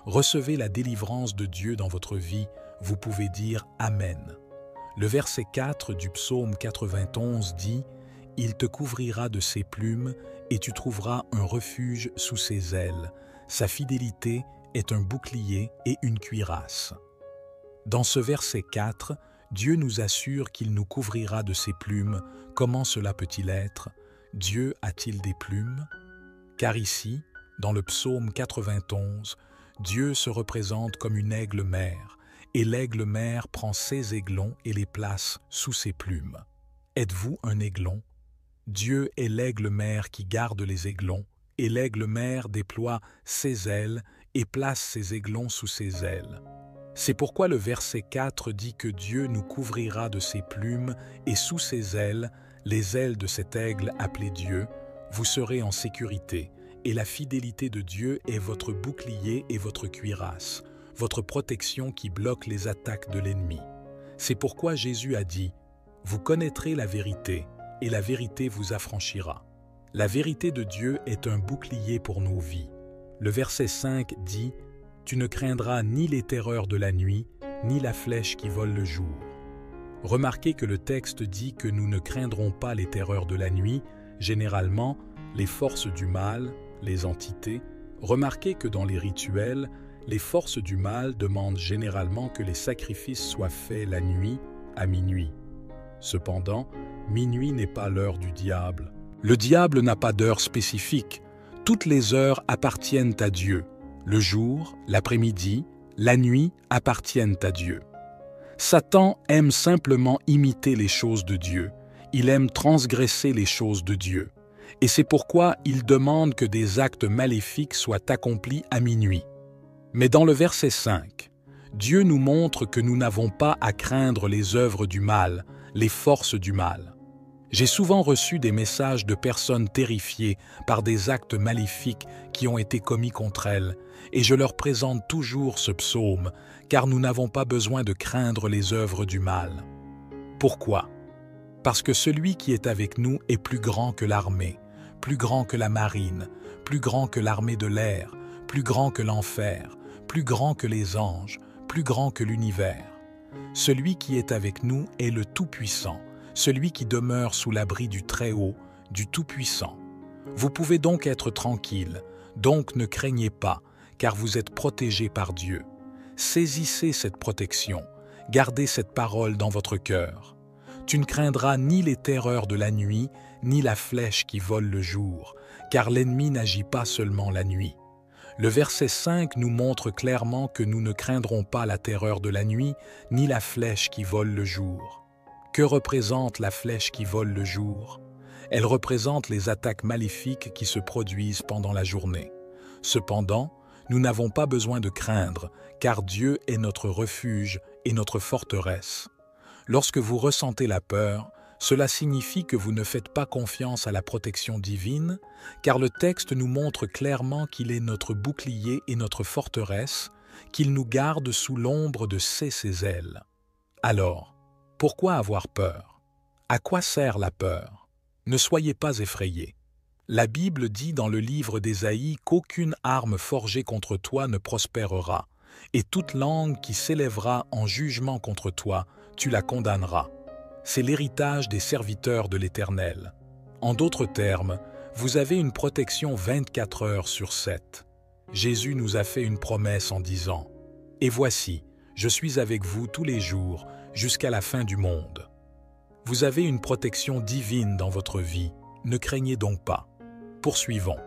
Recevez la délivrance de Dieu dans votre vie, vous pouvez dire Amen. Le verset 4 du psaume 91 dit « Il te couvrira de ses plumes et tu trouveras un refuge sous ses ailes. Sa fidélité est un bouclier et une cuirasse. » Dans ce verset 4, Dieu nous assure qu'il nous couvrira de ses plumes. Comment cela peut-il être? Dieu a-t-il des plumes? Car ici, dans le psaume 91, Dieu se représente comme une aigle-mère, et l'aigle-mère prend ses aiglons et les place sous ses plumes. Êtes-vous un aiglon? Dieu est l'aigle-mère qui garde les aiglons, et l'aigle-mère déploie ses ailes et place ses aiglons sous ses ailes. C'est pourquoi le verset 4 dit que Dieu nous couvrira de ses plumes et sous ses ailes, les ailes de cet aigle appelé Dieu, vous serez en sécurité, et la fidélité de Dieu est votre bouclier et votre cuirasse, votre protection qui bloque les attaques de l'ennemi. C'est pourquoi Jésus a dit « Vous connaîtrez la vérité, et la vérité vous affranchira. » La vérité de Dieu est un bouclier pour nos vies. Le verset 5 dit « Tu ne craindras ni les terreurs de la nuit, ni la flèche qui vole le jour. » Remarquez que le texte dit que nous ne craindrons pas les terreurs de la nuit, généralement, les forces du mal, les entités. Remarquez que dans les rituels, les forces du mal demandent généralement que les sacrifices soient faits la nuit, à minuit. Cependant, minuit n'est pas l'heure du diable. Le diable n'a pas d'heure spécifique. Toutes les heures appartiennent à Dieu. Le jour, l'après-midi, la nuit appartiennent à Dieu. Satan aime simplement imiter les choses de Dieu. Il aime transgresser les choses de Dieu. Et c'est pourquoi il demande que des actes maléfiques soient accomplis à minuit. Mais dans le verset 5, Dieu nous montre que nous n'avons pas à craindre les œuvres du mal, les forces du mal. J'ai souvent reçu des messages de personnes terrifiées par des actes maléfiques qui ont été commis contre elles, et je leur présente toujours ce psaume, car nous n'avons pas besoin de craindre les œuvres du mal. Pourquoi? Parce que celui qui est avec nous est plus grand que l'armée, plus grand que la marine, plus grand que l'armée de l'air, plus grand que l'enfer, plus grand que les anges, plus grand que l'univers. Celui qui est avec nous est le Tout-Puissant, celui qui demeure sous l'abri du Très-Haut, du Tout-Puissant. Vous pouvez donc être tranquille, donc ne craignez pas, car vous êtes protégés par Dieu. Saisissez cette protection, gardez cette parole dans votre cœur. Tu ne craindras ni les terreurs de la nuit, ni la flèche qui vole le jour, car l'ennemi n'agit pas seulement la nuit. Le verset 5 nous montre clairement que nous ne craindrons pas la terreur de la nuit, ni la flèche qui vole le jour. Que représente la flèche qui vole le jour? Elle représente les attaques maléfiques qui se produisent pendant la journée. Cependant, nous n'avons pas besoin de craindre, car Dieu est notre refuge et notre forteresse. Lorsque vous ressentez la peur, cela signifie que vous ne faites pas confiance à la protection divine, car le texte nous montre clairement qu'il est notre bouclier et notre forteresse, qu'il nous garde sous l'ombre de ses ailes. Alors, pourquoi avoir peur? À quoi sert la peur? Ne soyez pas effrayés. La Bible dit dans le livre d'Ésaïe qu'aucune arme forgée contre toi ne prospérera, et toute langue qui s'élèvera en jugement contre toi, tu la condamneras. C'est l'héritage des serviteurs de l'Éternel. En d'autres termes, vous avez une protection 24 heures sur 7. Jésus nous a fait une promesse en disant « Et voici, je suis avec vous tous les jours, jusqu'à la fin du monde. » Vous avez une protection divine dans votre vie, ne craignez donc pas. Poursuivons.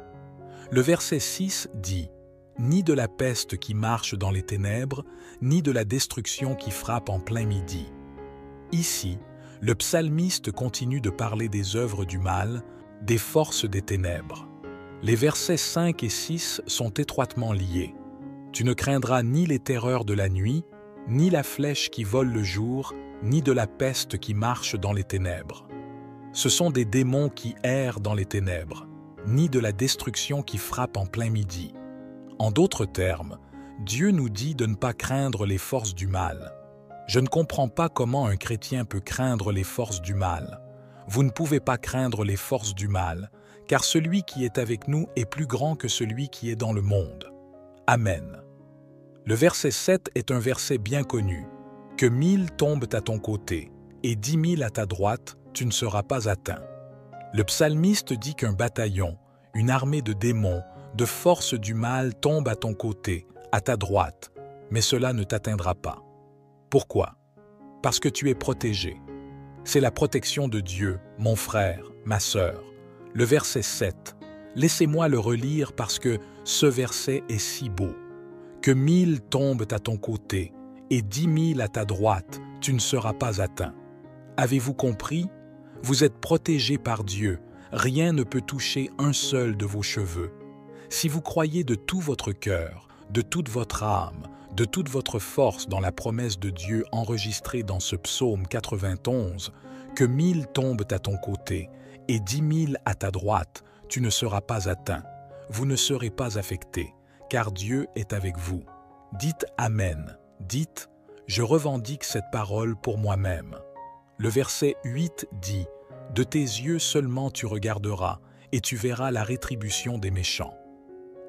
Le verset 6 dit « Ni de la peste qui marche dans les ténèbres, ni de la destruction qui frappe en plein midi. » Ici, le psalmiste continue de parler des œuvres du mal, des forces des ténèbres. Les versets 5 et 6 sont étroitement liés. Tu ne craindras ni les terreurs de la nuit, ni la flèche qui vole le jour, ni de la peste qui marche dans les ténèbres. Ce sont des démons qui errent dans les ténèbres, ni de la destruction qui frappe en plein midi. En d'autres termes, Dieu nous dit de ne pas craindre les forces du mal. Je ne comprends pas comment un chrétien peut craindre les forces du mal. Vous ne pouvez pas craindre les forces du mal, car celui qui est avec nous est plus grand que celui qui est dans le monde. Amen. Le verset 7 est un verset bien connu. « Que 1000 tombent à ton côté, et 10 000 à ta droite, tu ne seras pas atteint. » Le psalmiste dit qu'un bataillon, une armée de démons, de forces du mal tombe à ton côté, à ta droite, mais cela ne t'atteindra pas. Pourquoi? Parce que tu es protégé. C'est la protection de Dieu, mon frère, ma sœur. Le verset 7. Laissez-moi le relire parce que ce verset est si beau. Que 1000 tombent à ton côté et 10 000 à ta droite, tu ne seras pas atteint. Avez-vous compris? Vous êtes protégé par Dieu. Rien ne peut toucher un seul de vos cheveux. Si vous croyez de tout votre cœur, de toute votre âme, de toute votre force dans la promesse de Dieu enregistrée dans ce psaume 91, que 1000 tombent à ton côté et 10 000 à ta droite, tu ne seras pas atteint. Vous ne serez pas affecté, car Dieu est avec vous. Dites Amen. Dites, je revendique cette parole pour moi-même. Le verset 8 dit, de tes yeux seulement tu regarderas, et tu verras la rétribution des méchants.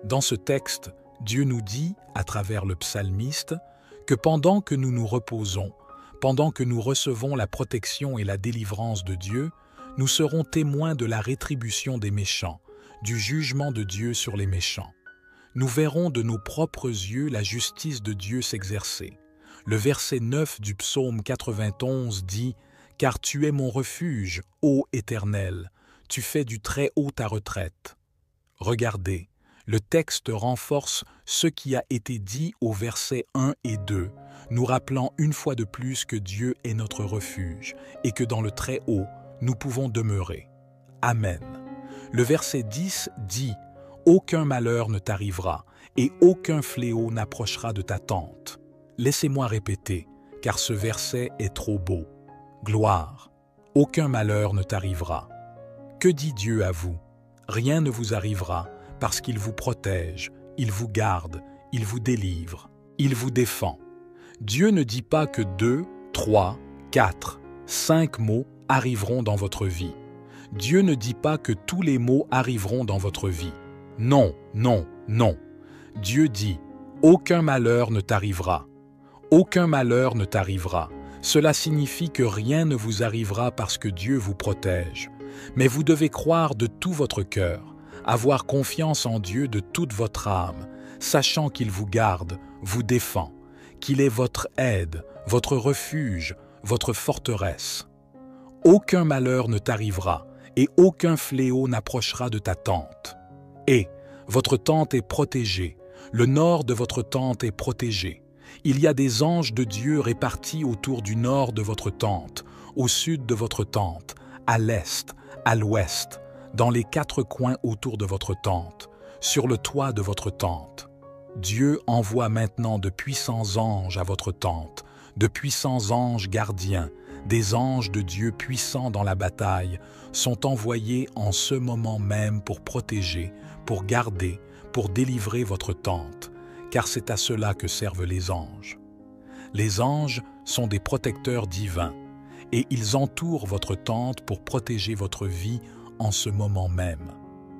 Dans ce texte, Dieu nous dit, à travers le psalmiste, que pendant que nous nous reposons, pendant que nous recevons la protection et la délivrance de Dieu, nous serons témoins de la rétribution des méchants, du jugement de Dieu sur les méchants. Nous verrons de nos propres yeux la justice de Dieu s'exercer. Le verset 9 du psaume 91 dit « Car tu es mon refuge, ô Éternel, tu fais du Très-Haut ta retraite. » Regardez, le texte renforce ce qui a été dit aux versets 1 et 2, nous rappelant une fois de plus que Dieu est notre refuge et que dans le Très-Haut, nous pouvons demeurer. Amen. Le verset 10 dit « Aucun malheur ne t'arrivera et aucun fléau n'approchera de ta tente. » Laissez-moi répéter, car ce verset est trop beau. Gloire, aucun malheur ne t'arrivera. Que dit Dieu à vous? Rien ne vous arrivera, parce qu'il vous protège, il vous garde, il vous délivre, il vous défend. Dieu ne dit pas que 2, 3, 4, 5 maux arriveront dans votre vie. Dieu ne dit pas que tous les maux arriveront dans votre vie. Non, non, non. Dieu dit « Aucun malheur ne t'arrivera. » Aucun malheur ne t'arrivera. Cela signifie que rien ne vous arrivera parce que Dieu vous protège. Mais vous devez croire de tout votre cœur, avoir confiance en Dieu de toute votre âme, sachant qu'il vous garde, vous défend, qu'il est votre aide, votre refuge, votre forteresse. Aucun malheur ne t'arrivera et aucun fléau n'approchera de ta tente. Et votre tente est protégée, le nord de votre tente est protégé. Il y a des anges de Dieu répartis autour du nord de votre tente, au sud de votre tente, à l'est, à l'ouest, dans les 4 coins autour de votre tente, sur le toit de votre tente. Dieu envoie maintenant de puissants anges à votre tente, de puissants anges gardiens, des anges de Dieu puissants dans la bataille, sont envoyés en ce moment même pour protéger, pour garder, pour délivrer votre tente, car c'est à cela que servent les anges. Les anges sont des protecteurs divins, et ils entourent votre tente pour protéger votre vie en ce moment même.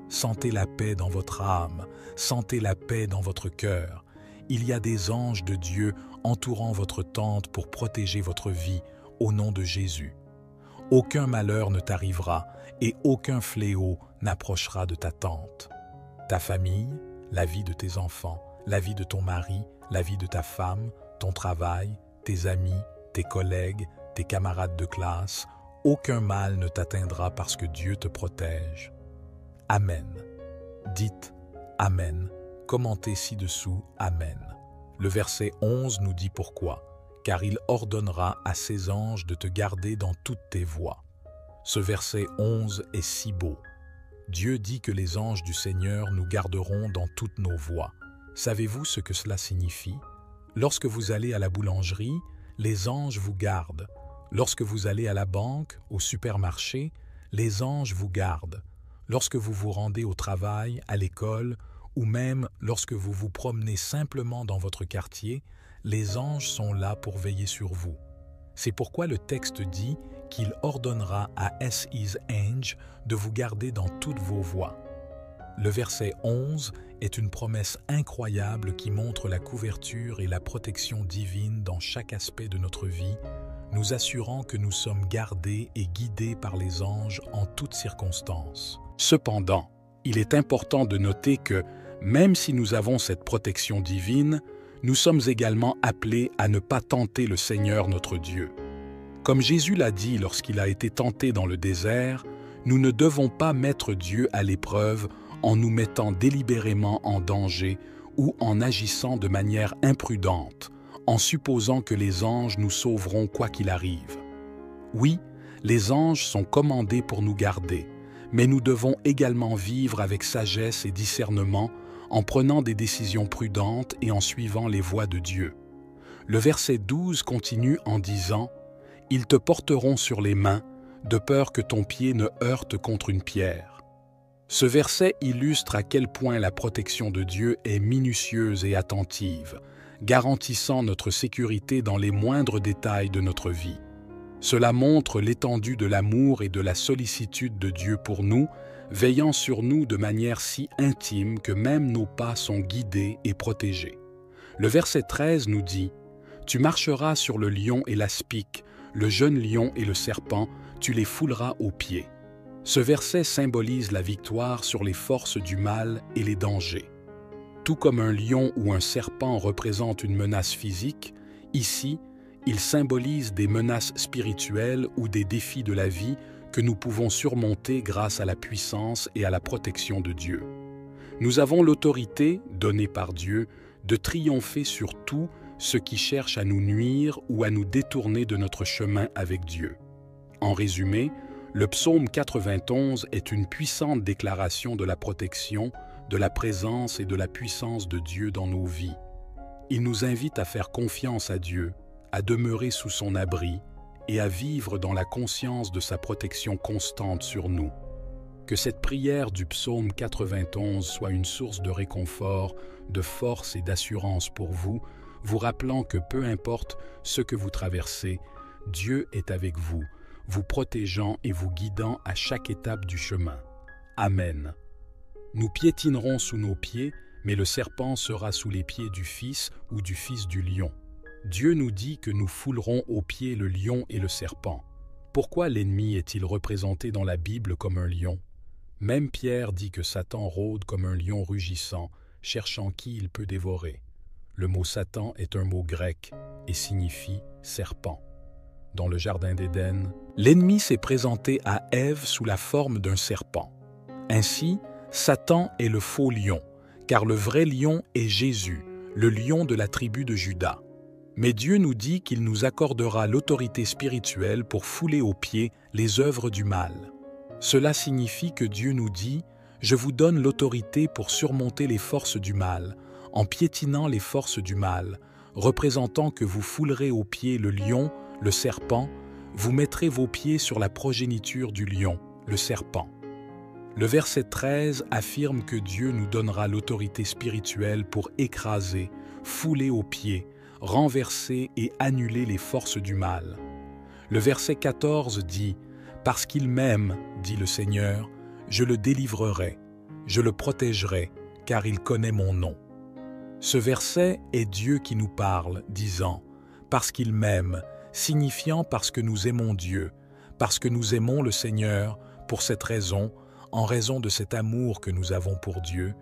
Sentez la paix dans votre âme, sentez la paix dans votre cœur. Il y a des anges de Dieu entourant votre tente pour protéger votre vie au nom de Jésus. Aucun malheur ne t'arrivera et aucun fléau n'approchera de ta tente. Ta famille, la vie de tes enfants, la vie de ton mari, la vie de ta femme, ton travail, tes amis, tes collègues, tes camarades de classe, aucun mal ne t'atteindra parce que Dieu te protège. Amen. Dites Amen. Commentez ci-dessous Amen. Le verset 11 nous dit pourquoi. Car il ordonnera à ses anges de te garder dans toutes tes voies. Ce verset 11 est si beau. Dieu dit que les anges du Seigneur nous garderont dans toutes nos voies. Savez-vous ce que cela signifie? Lorsque vous allez à la boulangerie, les anges vous gardent. Lorsque vous allez à la banque, au supermarché, les anges vous gardent. Lorsque vous vous rendez au travail, à l'école, ou même lorsque vous vous promenez simplement dans votre quartier, les anges sont là pour veiller sur vous. C'est pourquoi le texte dit qu'il ordonnera à His angels de vous garder dans toutes vos voies. Le verset 11 est une promesse incroyable qui montre la couverture et la protection divine dans chaque aspect de notre vie, nous assurant que nous sommes gardés et guidés par les anges en toutes circonstances. Cependant, il est important de noter que, même si nous avons cette protection divine, nous sommes également appelés à ne pas tenter le Seigneur notre Dieu. Comme Jésus l'a dit lorsqu'il a été tenté dans le désert, nous ne devons pas mettre Dieu à l'épreuve en nous mettant délibérément en danger ou en agissant de manière imprudente, en supposant que les anges nous sauveront quoi qu'il arrive. Oui, les anges sont commandés pour nous garder, mais nous devons également vivre avec sagesse et discernement en prenant des décisions prudentes et en suivant les voies de Dieu. Le verset 12 continue en disant « Ils te porteront sur les mains, de peur que ton pied ne heurte contre une pierre. » Ce verset illustre à quel point la protection de Dieu est minutieuse et attentive, garantissant notre sécurité dans les moindres détails de notre vie. Cela montre l'étendue de l'amour et de la sollicitude de Dieu pour nous, veillant sur nous de manière si intime que même nos pas sont guidés et protégés. Le verset 13 nous dit « Tu marcheras sur le lion et l'aspic, le jeune lion et le serpent, tu les fouleras aux pieds. » Ce verset symbolise la victoire sur les forces du mal et les dangers. Tout comme un lion ou un serpent représente une menace physique, ici, il symbolise des menaces spirituelles ou des défis de la vie que nous pouvons surmonter grâce à la puissance et à la protection de Dieu. Nous avons l'autorité, donnée par Dieu, de triompher sur tout ce qui cherche à nous nuire ou à nous détourner de notre chemin avec Dieu. En résumé, le psaume 91 est une puissante déclaration de la protection, de la présence et de la puissance de Dieu dans nos vies. Il nous invite à faire confiance à Dieu, à demeurer sous son abri et à vivre dans la conscience de sa protection constante sur nous. Que cette prière du psaume 91 soit une source de réconfort, de force et d'assurance pour vous, vous rappelant que peu importe ce que vous traversez, Dieu est avec vous, vous protégeant et vous guidant à chaque étape du chemin. Amen. Nous piétinerons sous nos pieds, mais le serpent sera sous les pieds du Fils ou du Fils du lion. Dieu nous dit que nous foulerons aux pieds le lion et le serpent. Pourquoi l'ennemi est-il représenté dans la Bible comme un lion? Même Pierre dit que Satan rôde comme un lion rugissant, cherchant qui il peut dévorer. Le mot Satan est un mot grec et signifie serpent. Dans le jardin d'Éden, l'ennemi s'est présenté à Ève sous la forme d'un serpent. Ainsi, Satan est le faux lion, car le vrai lion est Jésus, le lion de la tribu de Juda. Mais Dieu nous dit qu'il nous accordera l'autorité spirituelle pour fouler aux pieds les œuvres du mal. Cela signifie que Dieu nous dit « Je vous donne l'autorité pour surmonter les forces du mal, en piétinant les forces du mal, représentant que vous foulerez aux pieds le lion, le serpent, vous mettrez vos pieds sur la progéniture du lion, le serpent. » Le verset 13 affirme que Dieu nous donnera l'autorité spirituelle pour écraser, fouler aux pieds, renverser et annuler les forces du mal. Le verset 14 dit « Parce qu'il m'aime, dit le Seigneur, je le délivrerai, je le protégerai, car il connaît mon nom. » Ce verset est Dieu qui nous parle, disant « Parce qu'il m'aime », signifiant parce que nous aimons Dieu, parce que nous aimons le Seigneur, pour cette raison, en raison de cet amour que nous avons pour Dieu,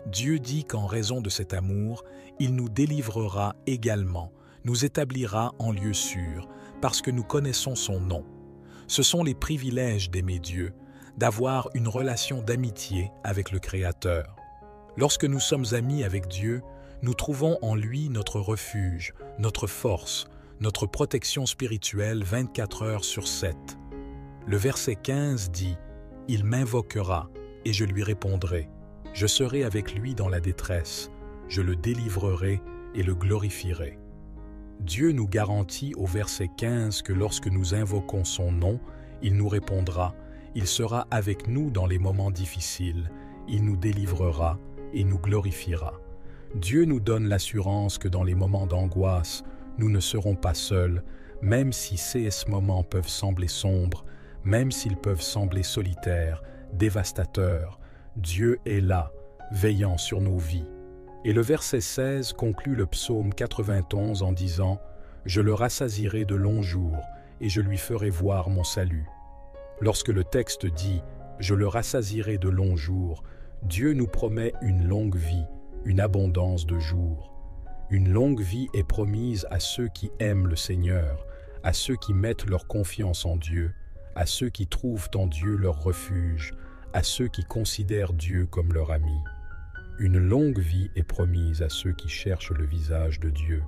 Dieu dit qu'en raison de cet amour, il nous délivrera également, nous établira en lieu sûr, parce que nous connaissons son nom. Ce sont les privilèges d'aimer Dieu, d'avoir une relation d'amitié avec le Créateur. Lorsque nous sommes amis avec Dieu, nous trouvons en lui notre refuge, notre force, notre protection spirituelle 24 heures sur 7. Le verset 15 dit « Il m'invoquera, et je lui répondrai. Je serai avec lui dans la détresse. Je le délivrerai et le glorifierai. » Dieu nous garantit au verset 15 que lorsque nous invoquons son nom, il nous répondra, il sera avec nous dans les moments difficiles, il nous délivrera et nous glorifiera. Dieu nous donne l'assurance que dans les moments d'angoisse, nous ne serons pas seuls, même si ces moments peuvent sembler sombres, même s'ils peuvent sembler solitaires, dévastateurs. Dieu est là, veillant sur nos vies. Et le verset 16 conclut le psaume 91 en disant « Je le rassasierai de longs jours, et je lui ferai voir mon salut. » Lorsque le texte dit « Je le rassasierai de longs jours », Dieu nous promet une longue vie, une abondance de jours. Une longue vie est promise à ceux qui aiment le Seigneur, à ceux qui mettent leur confiance en Dieu, à ceux qui trouvent en Dieu leur refuge, à ceux qui considèrent Dieu comme leur ami. Une longue vie est promise à ceux qui cherchent le visage de Dieu.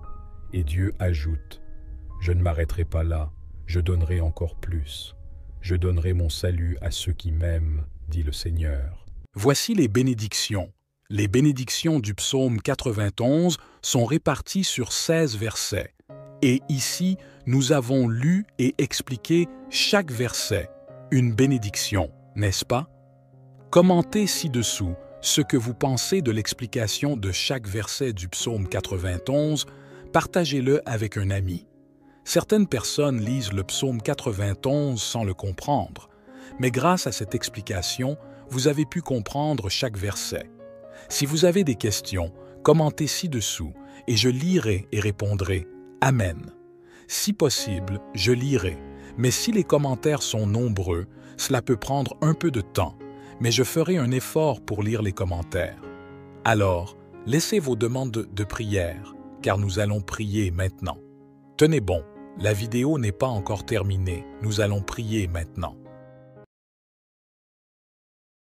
Et Dieu ajoute « Je ne m'arrêterai pas là, je donnerai encore plus. Je donnerai mon salut à ceux qui m'aiment, dit le Seigneur. » Voici les bénédictions. Les bénédictions du psaume 91 sont réparties sur 16 versets. Et ici, nous avons lu et expliqué chaque verset, une bénédiction, n'est-ce pas? Commentez ci-dessous ce que vous pensez de l'explication de chaque verset du psaume 91, partagez-le avec un ami. Certaines personnes lisent le psaume 91 sans le comprendre, mais grâce à cette explication, vous avez pu comprendre chaque verset. Si vous avez des questions, commentez ci-dessous et je lirai et répondrai « Amen ». Si possible, je lirai, mais si les commentaires sont nombreux, cela peut prendre un peu de temps, mais je ferai un effort pour lire les commentaires. Alors, laissez vos demandes de prière, car nous allons prier maintenant. Tenez bon, la vidéo n'est pas encore terminée, nous allons prier maintenant.